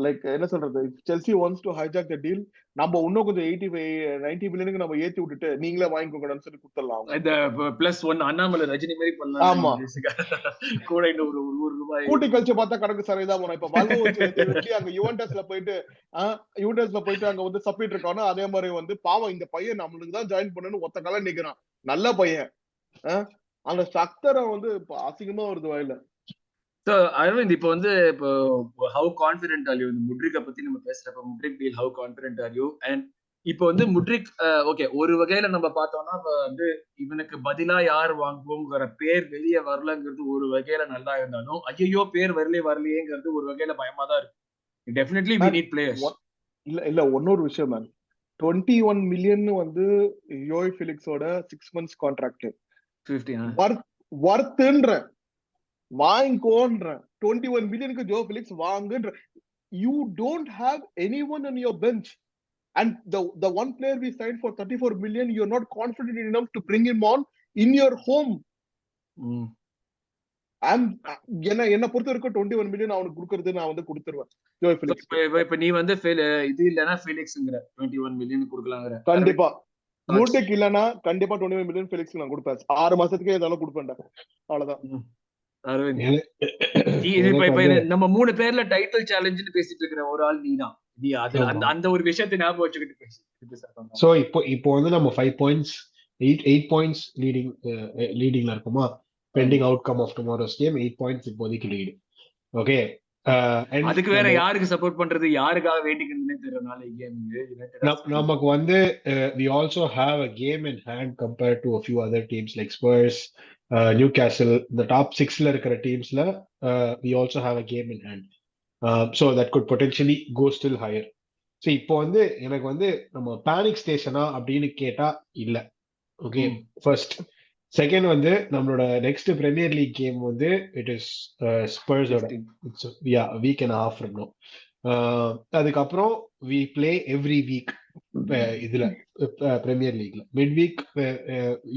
like என்ன சொல்றது Chelsea wants to hijack the deal நம்ம இன்னும் கொஞ்சம் 85-90 பில்லியனுக்கு நம்ம ஏத்தி விட்டுட்டு நீங்களே வாங்கிக்கோங்கன்னு சொல்லி கொடுத்துடலாம் இந்த +1 அண்ணாமலை ரஜினி மாதிரி பண்ணலாம் ஆமா கூட இன்னும் ஒரு ரூபாய் கூட்டி கழிச்சு பார்த்தா கணக்கு சரிதான் போனோம் இப்ப வல்வோச்சு அங்க யுவென்டஸ்ல போயிட்டு அங்க சப்பிட்டு இருக்கானோ அதே மாதிரி பாவம் இந்த பையன் நம்மளுக்கு தான் ஜாயின் பண்ணணும்னு ஒத்த கால நிக்கிறான் நல்ல பையன் அந்த சக்தரை அசிங்கமா வருது வாயில அரவிந்த் இப்போ இப்போ ஹவு கான்பிடென்ட் ஆர் யூ இந்த முட்ரிக்கை பத்தி நம்ம பேசுறப்ப Mudryk deal how confident are you and இப்போ முட்ரிக் ஓகே ஒரு வகையில நம்ம பார்த்தோம்னா இவனுக்கு பதிலா யார் வாங்குவோங்கிற பேர் வெளியே வரலங்கிறது ஒரு வகையில நல்லா இருந்தாலும் ஐயோ பேர் வரலையேங்கிறது ஒரு வகையில பயமா தான் இருக்கு டெஃபினெட்லி வி நீட் பிளேயர்ஸ் இல்ல இன்னொரு விஷயம் மேம் 21 மில்லியன் யோய் ஃபிலிக்ஸோட 6 months கான்ட்ராக்ட் 50 வர்த்ன்ற வாங்கிக்கோன்ற 21 மில்லியனுக்கு ஜோ பிலிக்ஸ் வாங்குன்ற you don't have anyone on your bench and the one player we signed for 34 million you're not confident enough to bring him on in your home and என்ன பொறுத்த வரைக்கும் 21 million அவனுக்கு கொடுக்கிறது நான் கொடுத்துருவேன் ஜோ பிலிக்ஸ் இப்ப நீ இது இல்லனா ஃபெலிக்ஸ்ங்கற 21 மில்லியன் கொடுக்கலாங்கற கண்டிப்பா மூட்டைக்கு இல்லனா கண்டிப்பா 21 மில்லியன் ஃபெலிக்ஸ்க்கு நான் கொடுப்பேன் 6 மாசத்துக்கே ஏதாலும் கொடுப்பேன்டா அவ்வளவுதான் நம்ம 3 பேர்ல டைட்டில் சேலஞ்சுன்னு பேசிட்டு இருக்கிற ஒரு ஆள் நீதான் நீ அந்த ஒரு விஷயத்தை ஞாபகம் வச்சுக்கிட்டு பேசி சோ இப்போ நம்ம 5 points 8 points லீடிங்ல இருக்குமா pending outcome of tomorrow's game 8 points இப்போதைக்கு லீட் ஓகே அதுக்கு வேற யாருக்கு சப்போர்ட் பண்றது யாருக்காக வேண்டிக்கிறதுனே தெரியறனால கேம் நமக்கு we also have a game in hand compared to a few other teams like Spurs Newcastle the top 6ல இருக்கிற டீம்ஸ்ல we also have a game in hand so that could potentially go still higher so இப்போ எனக்கு நம்ம panic ஸ்டேஷனா அப்படின்னு கேட்டா இல்ல okay first second நம்மளோட next Premier League game it is ஸ்பர்ஸோட week and half இருக்கணும் அதுக்கப்புறம் we play every week இதுல பிரீமியர் லீக்ல mid week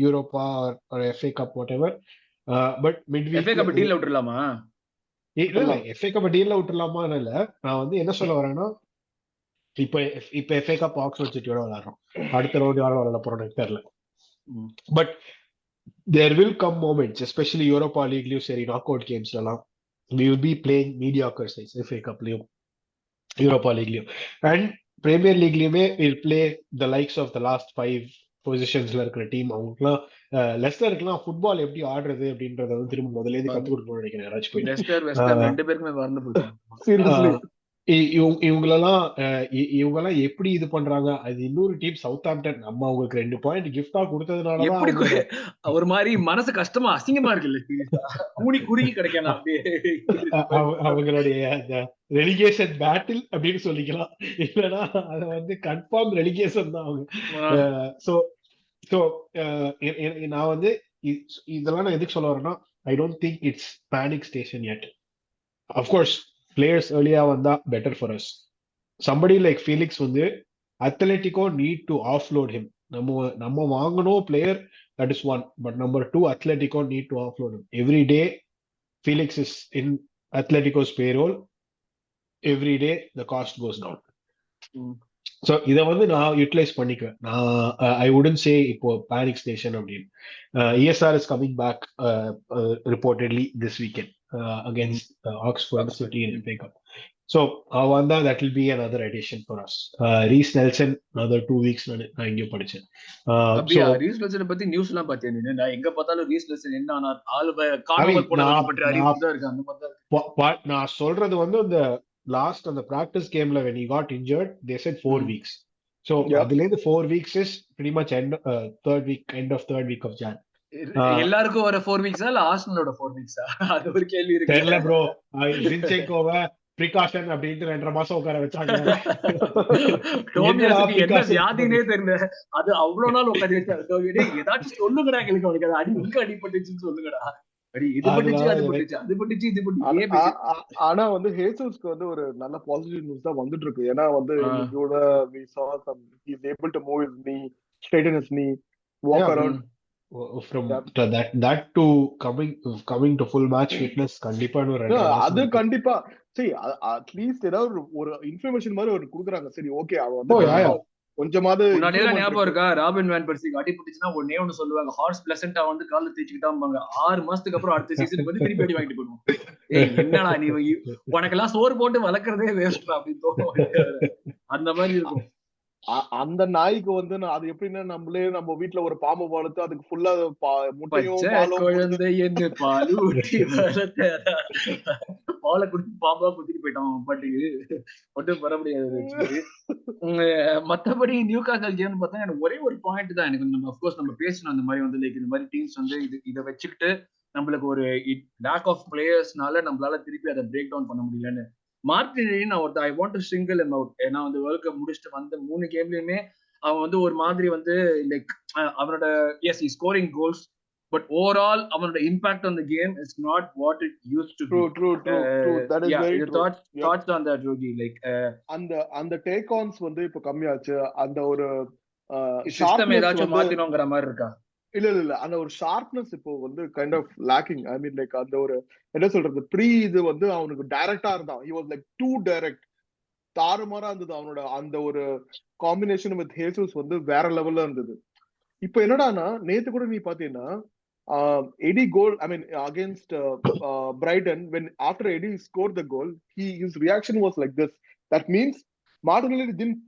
Europa or FA cup whatever but mid week FA cup டீல்ல விட்டுறலாமா இல்ல FA கப் டீல்ல விட்டுறலாமா இல்ல நான் என்ன சொல்ல வரேன்னா இப்ப FA கப் ஆக்ஸ்ஃபோர்ட் சிட்டியோட விளையாடுறோம் அடுத்த ரவுண்ட் யாரும் விளையாட போறோம்னு தெரியல but there will come moments especially Europa League சரி knockout games எல்லாம் we will be playing mediocre sides FA Cup லயும் Europa League லயும் and Premier League லயுமே will play the likes of the last 5 பொசிஷன்ஸ்ல இருக்கிற டீம் அவங்களுக்குலாம் லெஸ்டருக்குலாம் football எப்படி ஆடுறது அப்படின்றத திரும்ப முதல்ல இருந்து கத்து கொடுக்கணும்னு நினைக்கிறேன் யாராச்சும் போய் லெஸ்டர் வெஸ்டர் ரெண்டு பேருமே மறந்து போயிட்டாங்க இவங்கெல்லாம் எப்படி இது பண்றாங்க அது இன்னொரு டீம் சவுத் ஆம்ப்டன் நம்ம அவங்களுக்கு 2 பாயிண்ட் கிஃப்டா கொடுத்ததுனால ஒரு மாதிரி மனசு கஷ்டமா அசிங்கமா இருக்குல்ல கூனி குறுகி கிடைக்கலாம் அவங்களுடைய ரெலிகேஷன் பேட்டில் அப்படின்னு சொல்லிக்கலாம் இல்லைன்னா அதை கன்ஃபார்ம் ரெலிகேஷன் தான் அவங்க சோ நான் இதெல்லாம் நான் எதுக்கு சொல்ல வரேன்னா ஐ don't think it's panic station yet of course players earlier vanda better for us somebody like Felix Atletico need to offload him நம்ம வாங்கணும் player that is one but number 2 Atletico need to offload him every day Felix is in Atletico's payroll every day the cost goes down so இத நான் utilise பண்ணிக்குவேன் I wouldn't say இப்போ panic station அப்படின்னு ESR is coming back reportedly this weekend against Oxford City in FA Cup So Wanda, that will be another addition for us. Reece Nelson, another 2 weeks நான் இங்கேயும் படிச்சேன். அப்படியா? Raise நெல்சனை பத்தி news எல்லாம் பாத்தியா நீ? நான் எங்க பார்த்தாலும் ரீஸ் நெல்சன் என்ன ஆனார், ஆளு காணாமல் போனவர்கள் பற்றி அறிவிப்பு தான் இருக்கு. அந்த மாதிரி தான் நான் சொல்றது வந்து அந்த லாஸ்ட் அந்த பிராக்டிஸ் கேம்ல when he got injured they said 4 weeks. So அதுல இருந்து 4 weeks is pretty much end of third week of Jan. எல்லாருக்கும் ஒரு 4 வீக்ஸா இல்ல ஆர்சனலோட 4 வீக்ஸா? அது ஒரு கேள்வி இருக்கு. தெரியல ப்ரோ. zinchenkoவை precaution அப்படினு 2.5 மாசம் உட்கார வச்சாங்க. டோமியாஸ்க்கு என்ன வியாதினே தெரியல. அது அவ்வளவு நாள் உட்கார வச்சாங்க. டோமியே ஏதாச்சும் சொல்லுங்கடா, எனக்கு அவனுக்கு அது அடி உங்க அடிபட்டுச்சுன்னு சொல்லுங்கடா. அடி இது பட்டுச்சு, அது பட்டுச்சு, அது பட்டுச்சு, இது பட்டுச்சு. ஆனா வந்து ஹேசஸ்க்கு வந்து ஒரு நல்ல பாசிட்டிவ் நியூஸ் தான் வந்துட்டு இருக்கு. ஏன்னா வந்து இதோட we saw some he is able to move his knee, straighten his knee, walk around. From that to coming to full match fitness கண்டிப்பா அது கண்டிப்பா. சரி, அட்லீஸ்ட் ஏதாவது ஒரு இன்ஃபர்மேஷன் மாதிரி ஒரு குடுக்குறாங்க. சரி ஓகே, அவ வந்து கொஞ்சமாவது முன்னாடியே ஞாபகம் இருக்கா? ராபின் வேன் பெர்சிக்கு அடிபட்டுச்சுன்னா ஒன்னே ஒன்னு சொல்லுவாங்க, ஹார்ஸ் பிளசண்டா வந்து கால்ல தேய்ச்சிக்கிட்டாம்பாங்க. 6 மாசத்துக்கு அப்புறம் அடுத்த சீசனுக்கு வந்து திருப்பி அடி வாங்கிட்டு போடுவோம். என்னடா நீ உனக்கெல்லாம் சோறு போட்டு வளர்க்கறதே வேஸ்ட் அப்படின்னு தோணும். அந்த மாதிரி இருக்கும். அந்த நாய்க்கு வந்து அது எப்படின்னா, நம்ம வீட்டுல ஒரு பாம்பு வளர்த்து அதுக்கு ஃபுல்லா முட்டையும் குழந்தை என்ன பால் ஊட்டி வளர்த்த பாலை குடிச்சு பாம்பா குத்திட்டு போயிட்டான் பாட்டுக்கு. ஒன்றும் வர முடியாது. மத்தபடி நியூகாசல் கேம் பார்த்தா எனக்கு ஒரே ஒரு பாயிண்ட் தான் எனக்கு. நம்ம அஃப்கோர்ஸ் நம்ம பேசணும் அந்த மாதிரி வந்து லைக் இந்த மாதிரி டீம்ஸ் வந்து இதை வச்சுக்கிட்டு நம்மளுக்கு ஒரு லேக் ஆஃப் பிளேயர்ஸ்னால நம்மளால திருப்பி அதை பிரேக் டவுன் பண்ண முடியலன்னு. Martin I want to single him out. ஏன்னா வந்து வேர்ல்ட் கப் முடிச்சுட்டு வந்து 3 கேம்லயுமே அவன் வந்து ஒரு மாதிரி வந்து லைக் அவனோட is scoring goals, but overall அவனோட impact on the game is not what it used to be. True. That is very true. Thoughts on that, Rogee? Like அந்த டேக் ஆன்ஸ் வந்து இப்ப கம்மியாச்சு. அந்த ஒரு சிஸ்டம் ஏதாச்சும் மாத்தினோங்கற மாதிரி இருக்கா? இல்ல அந்த ஒரு ஷார்ப்னஸ் இப்போ வந்து kind of lacking. I mean like அந்த ஒரு என்ன சொல்றது, இது வந்து அவனுக்கு டைரக்டா இருந்தான். he was like too direct. தாறுமாறா இருந்தது அவனோட அந்த ஒரு காம்பினேஷன் வித் ஹேசஸ் வந்து வேற லெவல்ல இருந்தது. இப்போ என்னடானா நேத்து கூட நீ பாத்தீங்கன்னா Eddie goal, I mean against Brighton, when after Eddie scored the goal, his reaction was like this. That means Martinelli didn't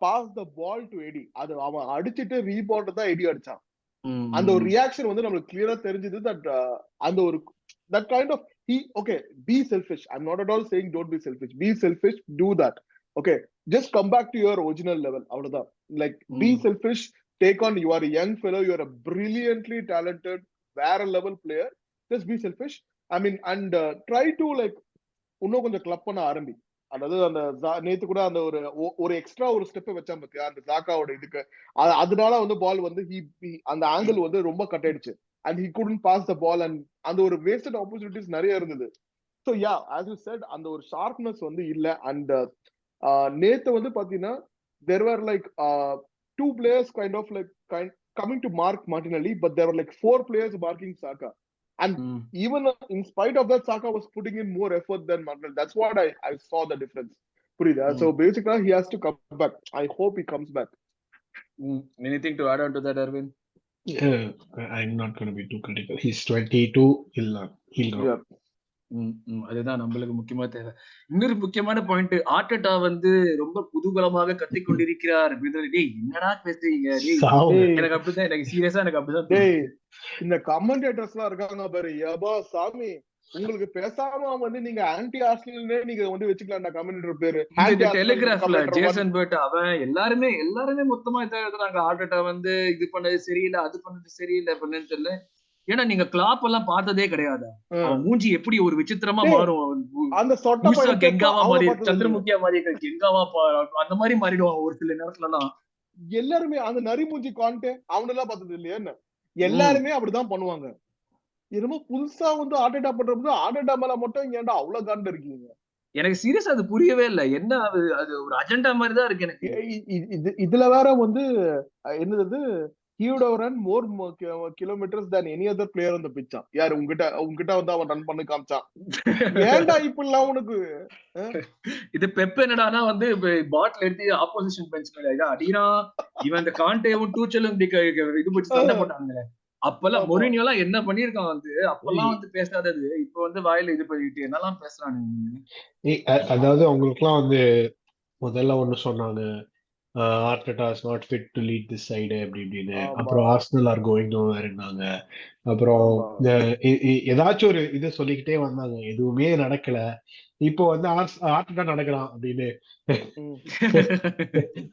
pass the ball to Eddie. அது அவன் அடிச்சிட்டு ரீபால்ட் தான் எடி அடிச்சான். அந்த ஒரு ரியாக்ஷன் வந்து நமக்கு கிளியரா தெரிஞ்சது. தட் அந்த ஒரு that kind of okay, be selfish. I'm not at all saying don't be selfish. Be selfish, do that. Okay, just come back to your original level. Avladha. Like be selfish, take on, you are a young fellow, you are a brilliantly talented வேற level player. Just be selfish. I mean, and try to like இன்னும் கொஞ்சம் club பண்ண ஆரம்பி. அதாவது அந்த நேத்து கூட அந்த ஒரு எக்ஸ்ட்ரா ஒரு ஸ்டெப் வச்சான் பாத்தியா அந்த ஜாக்காவோட இதுக்கு. அதனால வந்து பால் வந்து அந்த ஆங்கிள் வந்து ரொம்ப கட் ஆயிடுச்சு. and he couldn't pass the ball, and அந்த ஒரு wasted opportunities நிறைய இருந்தது. so yeah, as you said, அந்த ஒரு sharpness வந்து இல்ல. and நேத்து வந்து பாத்தீங்கன்னா there were like 2 players kind of like coming to mark Martinelli, but there were like 4 players marking Saka. And even in spite of that, Saka was putting in more effort than Martinelli. That's what I saw the difference. So basically, he has to come back. I hope he comes back. Anything to add on to that, Arvind? I'm not going to be too critical. He's 22. He'll go. Yeah. அதுதான் நம்மளுக்கு முக்கியமா தேவை. இன்னொரு முக்கியமான point, Arteta வந்து ரொம்ப குதூகலமாக கத்திக் கொண்டிருக்கிறார். என்னடா பேசுறீங்க? எனக்கு அப்படிதான், எனக்கு சீரியஸா எனக்கு அப்படிதான். இந்த கமெண்டேட்டர்ஸ் எல்லாம் இருக்காங்க பாரு, யபா சாமி, உங்களுக்கு பேசாம வந்து நீங்க ஆன்டி ஆர்சனல்னே நீங்க வந்து வச்சுக்கலாம்டா கமெண்டேட்டர் பேரு. டெலிகிராஃப்ல ஜேசன் பர்ட் அவன் எல்லாருமே மொத்தமா இதை எழுதுறாங்க. ஆர்டெட்டா வந்து இது பண்ணது சரியில்லை, அது பண்ணது சரியில்லை பண்ணு தெரியல. ஏன்னா நீங்க கிளாப் எல்லாம் பார்த்ததே கிடையாது. மூஞ்சி எப்படி ஒரு விசித்திரமா மாறும். அந்த கெங்காவா மாறி, சந்திரமுகியா மாறி, கெங்காவா அந்த மாதிரி மாறிடுவான் ஒரு சில நேரத்துல எல்லாம். எல்லாருமே அந்த நரி மூஞ்சி காண்டே அவனெல்லாம் பார்த்தது இல்லையா என்ன? எல்லாருமே அப்படிதான் பண்ணுவாங்க. என்னமோ புதுசா வந்து ஆர்டெட்டா பண்றது, ஆர்டெட்டா மேல மட்டும் ஏன்டா அவ்வளவு காண்டு இருக்கீங்க? எனக்கு சீரியஸா அது புரியவே இல்லை. என்ன அது ஒரு அஜெண்டா மாதிரி தான் இருக்கு எனக்கு. இதுல வேற வந்து என்னது, he would have run more kilometers than any other player on the pitch. யார் உங்ககிட்ட வந்து அவன் ரன் பண்ணி காமிச்சான். ஏன்டா இப்படிலாம் உனக்கு? இது பெப் என்னடானா வந்து பாட்டில் எடுத்து ஆப்போசிஷன் பெஞ்ச் மேல அடினா, இவன் இந்த காண்டேவும் டூச்சலும் இது போட்டு சண்டை போட்டாங்க. அப்பெல்லாம் மொரினியோ எல்லாம் என்ன பண்ணிருக்கான் வந்து அப்பெல்லாம் வந்து பேசாதது இப்ப வந்து வாயில இது பண்ணிட்டு என்னெல்லாம் பேசுறானுங்க. அதாவது அவங்களுக்கு எல்லாம் வந்து முதல்ல ஒண்ணு சொன்னாங்க, Arteta is not fit to lead this side அப்படி இப்படின்னு. அப்புறம் Arsenal are going nowhere இருந்தாங்க. அப்புறம் ஏதாச்சும் ஒரு இது சொல்லிக்கிட்டே வந்தாங்க, எதுவுமே நடக்கல. இப்போ வந்து Arteta நடக்கலாம் அப்படின்னு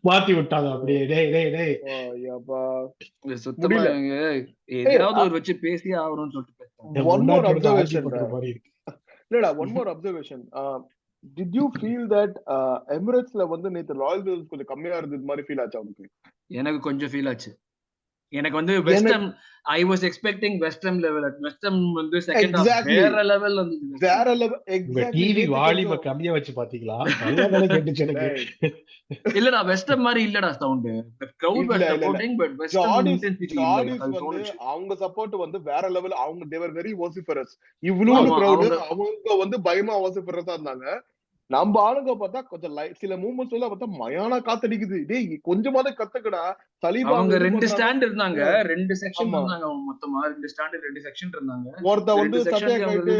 மாத்தி விட்டாங்க அப்படியே. டேய் சுத்தமா ஏதாவது ஒரு வச்சு பேசி ஆகணும்னு சொல்லிட்டு one more observation. இல்லடா, one more observation. Did you feel that Emirates-ல வந்து நேத்து ராயல் வில்ஸ் கொஞ்சம் கம்மியா இருந்தது மாதிரி ஃபீல் ஆச்சு உங்களுக்கு? எனக்கு கொஞ்சம் ஃபீல் ஆச்சு. எனக்கு வந்து West Ham I was expecting West Ham level. West Ham வந்து செகண்ட் ஹாஃப் வேற லெவல் வந்து வேற லெவல். எக்ஸாக்ட்லி. டிவி வால்யூம் கம்மியா வச்சு பாத்தீங்களா? நல்லா கேட்டுச்சு எனக்கு. இல்லடா வெஸ்டம் மாதிரி இல்லடா sound. the crowd was supporting but West Ham intensity வந்து அவங்க சப்போர்ட் வந்து வேற லெவல். அவங்க they were very vociferous. இவ்வளவு crowd அவங்க வந்து பயமா vociferous-ஆ இருந்தாங்க. நம்ம ஆளுங்க பார்த்தா கொஞ்சம் சில மூவ்மெண்ட்ஸ் எல்லாம் பார்த்தா மயான காத்தடிக்குது. டேய் கொஞ்சமாவது கத்துக்கடா. சலீபா அவங்க 2 ஸ்டாண்ட் இருந்தாங்க, 2 செக்ஷன் இருந்தாங்க. அவங்க மொத்தமா 2 ஸ்டாண்ட் 2 செக்ஷன் இருந்தாங்க. ஒருத்த வந்து சட்டையை கட்டி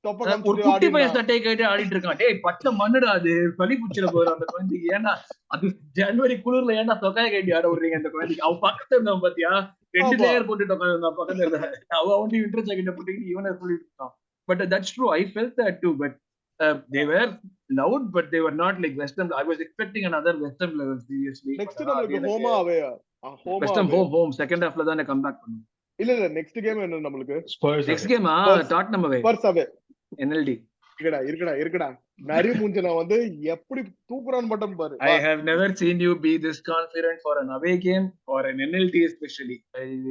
தொப்ப காமிச்சிட்டு ஒரு குட்டி பையன் சட்டையை கட்டி ஆடிட்டு இருக்கான். டேய் பச்சை மண்ணுடா அது, பலி புச்சில போற அந்த குழந்தைக்கு. ஏன்னா அது ஜனவரி குளிர்ல ஏன்னா தொக்காய கட்டி ஆட விடுறீங்க அந்த குழந்தைக்கு? அவ பக்கத்துல இருந்தான் பாத்தியா, 2 லேயர் போட்டு உட்கார்ந்து பக்கத்துல இருந்தா. அவ வந்து விண்டர் ஜாக்கெட் போட்டுக்கிட்டு இவனை சொல்லிட்டு இருக்கான். But that's true, I felt that too. But they were loud but they were not like West Ham. I was expecting another West Ham level seriously. Next நமக்கு ஹோம் அவே West Ham home second halfல தான் come back பண்ணும். இல்ல next game என்ன நமக்கு? Next game Tottenham away. Spruce அவே. NLD இருக்கடா நரி மூஞ்சனா வந்து எப்படி தூக்குறான் மட்டும் பாரு. I have never seen you be this confident for an away game or an NLT especially.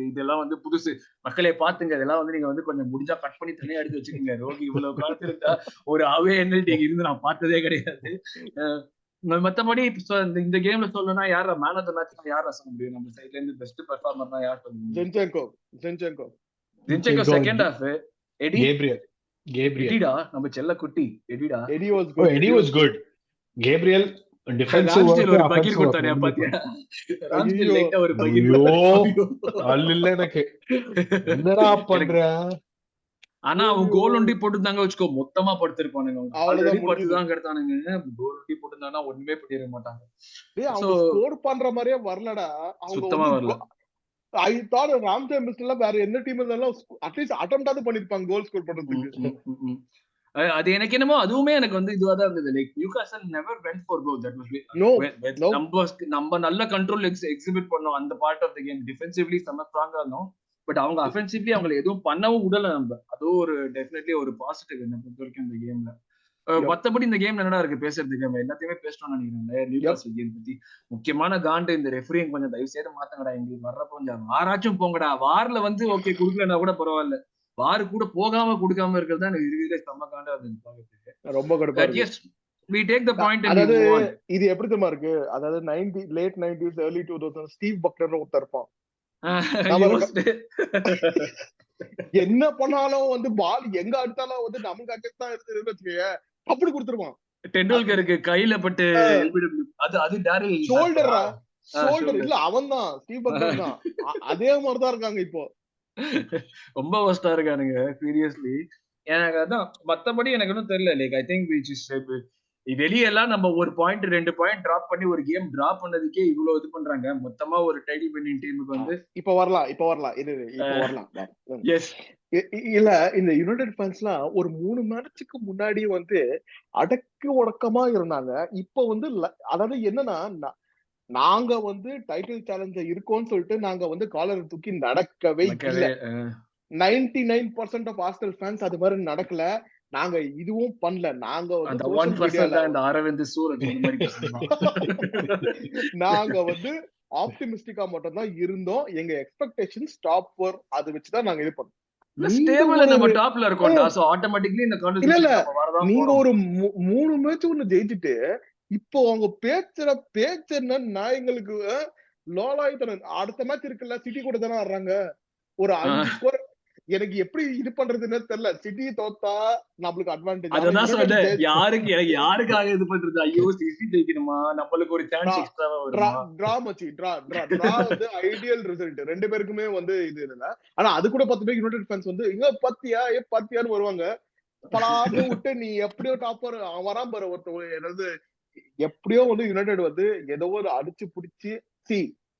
இதெல்லாம் வந்து புதுசு. மக்களே பாத்துங்க, இதெல்லாம் வந்து நீங்க வந்து கொஞ்சம் முடிஞ்சா கட் பண்ணி தனியா எடுத்து வச்சுக்கீங்க. ரோகி இவ்வளவு கான்ஃபிடென்ட்டா ஒரு அவே NLT இருந்து நான் பார்த்ததே கிடையாது. மத்தபடி இந்த கேம்ல சொல்லணும்னா யார மேன் ஆஃப் தி மேட்ச் யார சொல்ல முடியும்? நம்ம சைடுல இருந்து பெஸ்ட் பெர்ஃபார்மர்னா யார் சொல்லுங்க? zinchenko second half. Gabriel எடிடா நம்ம செல்ல குட்டி எடிடா. Eddie was good. Gabriel defensive ஒரு பக்கெட் கொடுத்தானே பாத்தியா? ராம்ஸ்டேல் லைட்டா ஒரு பக்கெட் அல்ல எனக்கு என்னடா பண்ற? ஆனா அவன் கோல் ஒண்டி போட்டுதாங்க வச்சுக்கோ, மொத்தமா படுத்திருப்பானுங்க. ஆல்ரெடி படுத்துதான் கிடத்தானுங்க. கோல் ஒண்டி போட்டுதானா ஒண்ணுமே பண்ணிட மாட்டாங்க. அவங்க ஸ்கோர் பண்ற மாதிரியே வரலடா. சுத்தமா வரல. I thought ராம்ஸ்டேல் மிஸ்ல வேற என்ன டீம் இருந்தாலும் அட்லீஸ்ட் அட்டெம்ப்ட் பண்ணிருப்பாங்க கோல் ஸ்கோர் பண்றதுக்கு. அது எனக்கு என்னமோ அதுவுமே எனக்கு வந்து இதுவா தான் இருந்தது. Like Newcastle never went for goal. That was நம்ம நல்ல கண்ட்ரோல் எக்ஸிபிட் பண்ணோம் அந்த part of the game. Defensively செம ஸ்ட்ராங்கா இருந்தோம். பட் அவங்க அஃபென்சிவ்லி அவங்களை எதுவும் பண்ணவும் விடல. நம்ம அதுவும் ஒரு டெஃபினெட்லி ஒரு பாசிட்டிவ் என்ன பொறுத்த வரைக்கும் இந்த கேம்ல. மத்தபடி இந்த கேம்ல என்னடா இருக்கு பேசுறதுக்கு? நம்ம எல்லாத்தையுமே பேசணும்னு நினைக்கிறேன். நியூகாஸ்ல் கேம் பத்தி முக்கியமான காண்டு இந்த ரெஃபரிங் கொஞ்சம் தயவு செய்து மாத்தங்கடா. எங்களுக்கு வர்றப்ப கொஞ்சம் வாராச்சும் போங்கடா. வார்ல வந்து ஓகே குடுக்கலன்னா கூட பரவாயில்ல, வாரு கூட போகாம குடுக்காம இருக்கிறது தான் எனக்கு இருக்கிற செம்ம காண்டா இருந்துச்சு. ரொம்ப கடுப்பா இருக்கு. We take the point and அதாவது இது எப்படி தெரியுமா இருக்கு? அதாவது late 90s early 2000s Steve buckler ஒருத்தர் இருப்பான். என்ன பண்ணாலும் வந்து பால் எங்க அடிச்சாலும் வந்து நமக்கு அகேன்ஸ்டா இருக்குன்னு வச்சுக்கோங்க, அப்படி கொடுத்துருவான். டெண்டுல்கருக்கு கையில பட்டு அது டாரில் ஷோல்டர் இல்ல, அவன் தான் ஸ்டீவ் பக்லர் தான். அதே மாதிரிதான் இருக்காங்க இப்போ. ரொம்ப வஸ்டா இருக்கானுங்க சீரியஸ்லி. எனக்கு அதான் மத்தபடி எனக்கு ஒன்றும் தெரியல. Like I think which is வெளியெல்லாம் நம்ம ஒரு பாயிண்ட் 2 பாயிண்ட் டிராப் பண்ணி ஒரு கேம் டிராப் பண்ணதுக்கே இவ்வளவு இது பண்றாங்க. மொத்தமா ஒரு டைட்டில் வின்னிங் டீமுக்கு வந்து இப்ப வரலாம். எஸ் இல்ல, இந்த யுனைடெட் ஃபேன்ஸ்லாம் ஒரு 3 மேட்சுக்கு முன்னாடி வந்து அடக்கு ஒடக்கமா இருந்தாங்க. இப்ப வந்து அதாவது என்னன்னா, நாங்க வந்து டைட்டில் சேலஞ்சர் இருக்கோம்னு சொல்லிட்டு நாங்க வந்து காலர் தூக்கி நடக்கவே இல்லை. 99% ஆஃப் ஆர்சனல் ஃபேன்ஸ் அது மாதிரி நடக்கல. நாங்க இதுவும் பண்ணல. நாங்க வந்து 1% அந்த அரவிந்த் சூரஜ் நாங்க வந்து ஆப்டிமிஸ்டிக்கா மட்டும் தான் இருந்தோம். எங்க எக்ஸ்பெக்டேஷன்ஸ் டாப் 4 அது வச்சு தான் நாங்க இது பண்ணோம். நம்ம டாப்ல இருக்கோம்டா. சோ ஆட்டோமேட்டிக்கலி இந்த கான்வர்சேஷன் வரதான். நீங்க ஒரு 3 மேட்ச் ஒன்னு ஜெயிச்சிட்டு இப்போ அவங்க பேச்சு என்ன நாயங்களுக்கு லோலாயித்தன. அடுத்த மேட்ச் இருக்குல்ல சிட்டி கூட தானே ஆடுறாங்க. ஒரு 5 ஸ்கோர் எனக்கு எப்படி இது பண்றதுன்னு தெரியல. சிட்டி தோத்தா நம்மளுக்கு அட்வான்டேஜ். அததான் சொன்னேன். எனக்கு யாருக்காக இது பண்றது? ஐயோ சிட்டி ஜெயிக்கணுமா, நம்மளுக்கு ஒரு சான்ஸ் எக்ஸ்ட்ராவா வருமா? டிரா மச்சி, டிரா வந்து ஐடியல் ரிசல்ட். ரெண்டு பேருக்குமே வந்து இது இல்ல. ஆனா அது கூட 10 பேர் யுனைடெட் ஃபேன்ஸ் வந்து இங்க பத்தியான்னு வருவாங்க. பலார்னு விட்டு நீ எப்படியோ டாப்பர் வரான் பாரு ஒருத்தர். ஏதாவது எப்படியோ வந்து யுனைடெட் வந்து ஏதோ ஒரு அடிச்சு புடிச்சு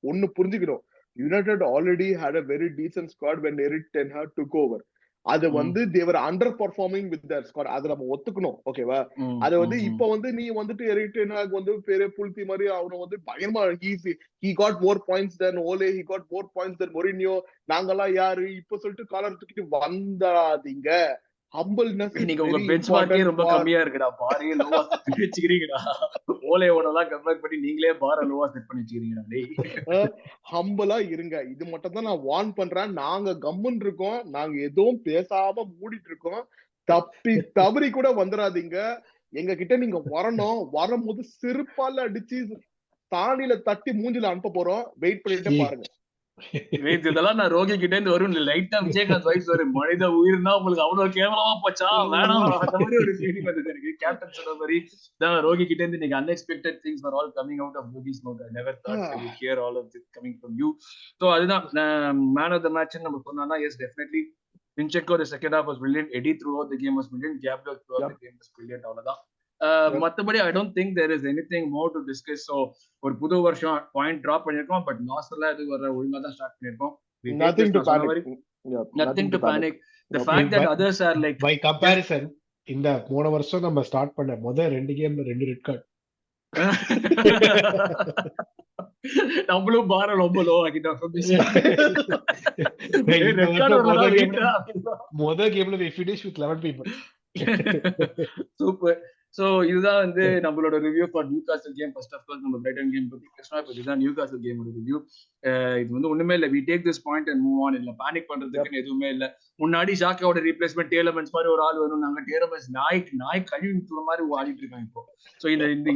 ஒண்ணு புரிஞ்சுக்கணும். United already had a very decent squad when Erik ten Hag took over. அது வந்து they were underperforming with their squad. அது நம்ம ஒத்துக்கணும். ஓகேவா? அது வந்து இப்ப வந்து நீ வந்துட்டு Erik ten Hag வந்து பெரிய புல்தி மாதிரி அவனை வந்து பயங்கரமா he got more points than Ole, he got more points than Mourinho. நாங்கெல்லாம் யாரு இப்ப சொல்லிட்டு காலர் தூக்கிட்டு வந்தாதீங்க. Humbleness is நீங்க உங்க very பெஞ்ச் மார்க்கே important ரொம்ப for கம்மியா இருக்குடா. பாரே லோவா செட் வச்சுக்கிறீங்கடா. ஓலையோடலாம் கம்பேர் பண்ணி நீங்களே பார லோவா செட் பண்ணி வச்சுக்கிறீங்கடா டேய். ஹம்பலா இருங்க. இது மட்டும் தான் நான் வார்ன் பண்றேன். நாங்க கம்முன்னு இருக்கோம். நாங்க எதுவும் பேசாம மூடிட்டு இருக்கோம். தவறி கூட வந்துடாதீங்க. எங்க கிட்ட நீங்க வரணும். வரும்போது செருப்பால அடிச்சு தானில தட்டி மூஞ்சில அனுப்ப போறோம். வெயிட் பண்ணிட்டு பாருங்க. இதெல்லாம் நான் ரோகி கிட்ட இருந்து வரும். லைட்டா விஜயகாந்த் வைஸ் வரும். மனித உயிர்னா உங்களுக்கு அவ்வளவு கேவலமா போச்சா, வேணாம், அந்த மாதிரி ஒரு ஃபீலிங் வந்தது எனக்கு. கேப்டன் சொன்ன மாதிரி தான் ரோகி கிட்ட இருந்து இன்னைக்கு unexpected things were all coming out of Rogi's mouth. I never thought I would hear all of this coming from you. So அதுதான் மேன் ஆஃப் த மேட்ச் நம்ம சொன்னா, yes definitely zinchenko the second half was brilliant. Eddie throughout the game was brilliant. Gabriel throughout the game was brilliant. அவ்வளவுதான். மத்தபடி I don't think there is anything more to discuss. So ஒரு புது வருஷம் point drop பண்ணிருக்கோம். But loss எல்லாம் இது வர ஒழுங்கா தான் ஸ்டார்ட் பண்ணிருக்கோம். Nothing to panic. Nothing to panic. The fact that others are like by comparison, இந்த போன வருஷம் நம்ம ஸ்டார்ட் பண்ண முதல் 2 கேம்ல 2 ரெட் கார்டு. நம்மளும் பாரம் ரொம்ப லோ ஆகிட்டோம். முதல் கேம்ல we finished with 11 people. Super. So இதுதான் வந்து நம்மளோட review for Newcastle game. First of all நம்ம பிரைட்டன் கேம் பத்தி பேசணும். இப்போ இதுதான் நியூகாசல் கேமோட ரிவ்யூ. இது வந்து ஒண்ணுமே இல்ல. we take this point and move on. இல்ல பேனிக் பண்றதுக்கு எதுவுமே இல்ல. முன்னாடி ஷாக்காவோட ரீப்ளேஸ்மெண்ட் டேலமென்ஸ் மாதிரி ஒரு ஆள் வரும். நாங்க டேலமென்ஸ் நாய் கழுவி தூர மாதிரி ஆடிட்டு இருக்காங்க இப்போ. சோ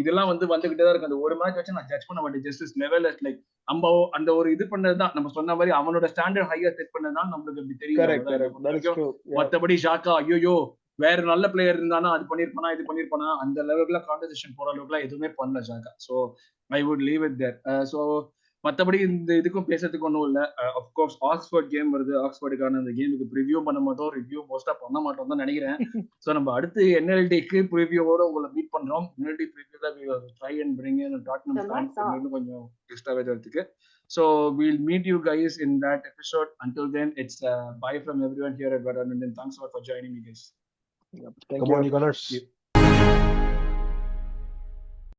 இதெல்லாம் வந்து வந்துகிட்டே தான் இருக்கு. அந்த ஒரு மேட்ச் வச்சு நான் ஜட்ஜ் பண்ண மாட்டேன். ஜஸ்ட் லெவல் லைக் நம்ம அந்த ஒரு இது பண்ணதுதான் நம்ம சொன்ன மாதிரி அவனோட ஸ்டாண்டர்ட் ஹையா செட் பண்ணதுதான் நம்மளுக்கு அப்படி தெரியும். மத்தபடி ஷாக்கா ஐயோ வேற நல்ல பிளேயர் இருந்தானா அது பண்ணிருப்பானா இது பண்ணிருப்பானா அந்த லெவலுக்குல கான்வர்சேஷன் போற அளவுக்குலாம் எதுவுமே பண்ணல Xhaka. So I would leave it there. So மற்றபடி இந்த இதுக்கும் பேசுறதுக்கு ஒன்றும் இல்லை. அஃப்கோர்ஸ் ஆக்ஸ்போர்ட் கேம் வருது. ஆக்ஸ்போர்டுக்கான அந்த கேமுக்கு ப்ரிவியூ பண்ண மாட்டோம், ரிவ்யூ மோஸ்டா பண்ண மாட்டோம் தான் நினைக்கிறேன். ஸோ நம்ம அடுத்து என்எல்டிக்கு ப்ரிவியூவோட உங்களை மீட் பண்றோம். என்எல்டி ப்ரிவியூல try and bring in Tottenham fans கொஞ்சம் எக்ஸ்ட்ரா வரதுக்கு. So we'll meet you guys in that episode. Until then, it's bye from everyone here at Vada, and thanks a lot for joining me, guys. Thank you. Come on, you gunners.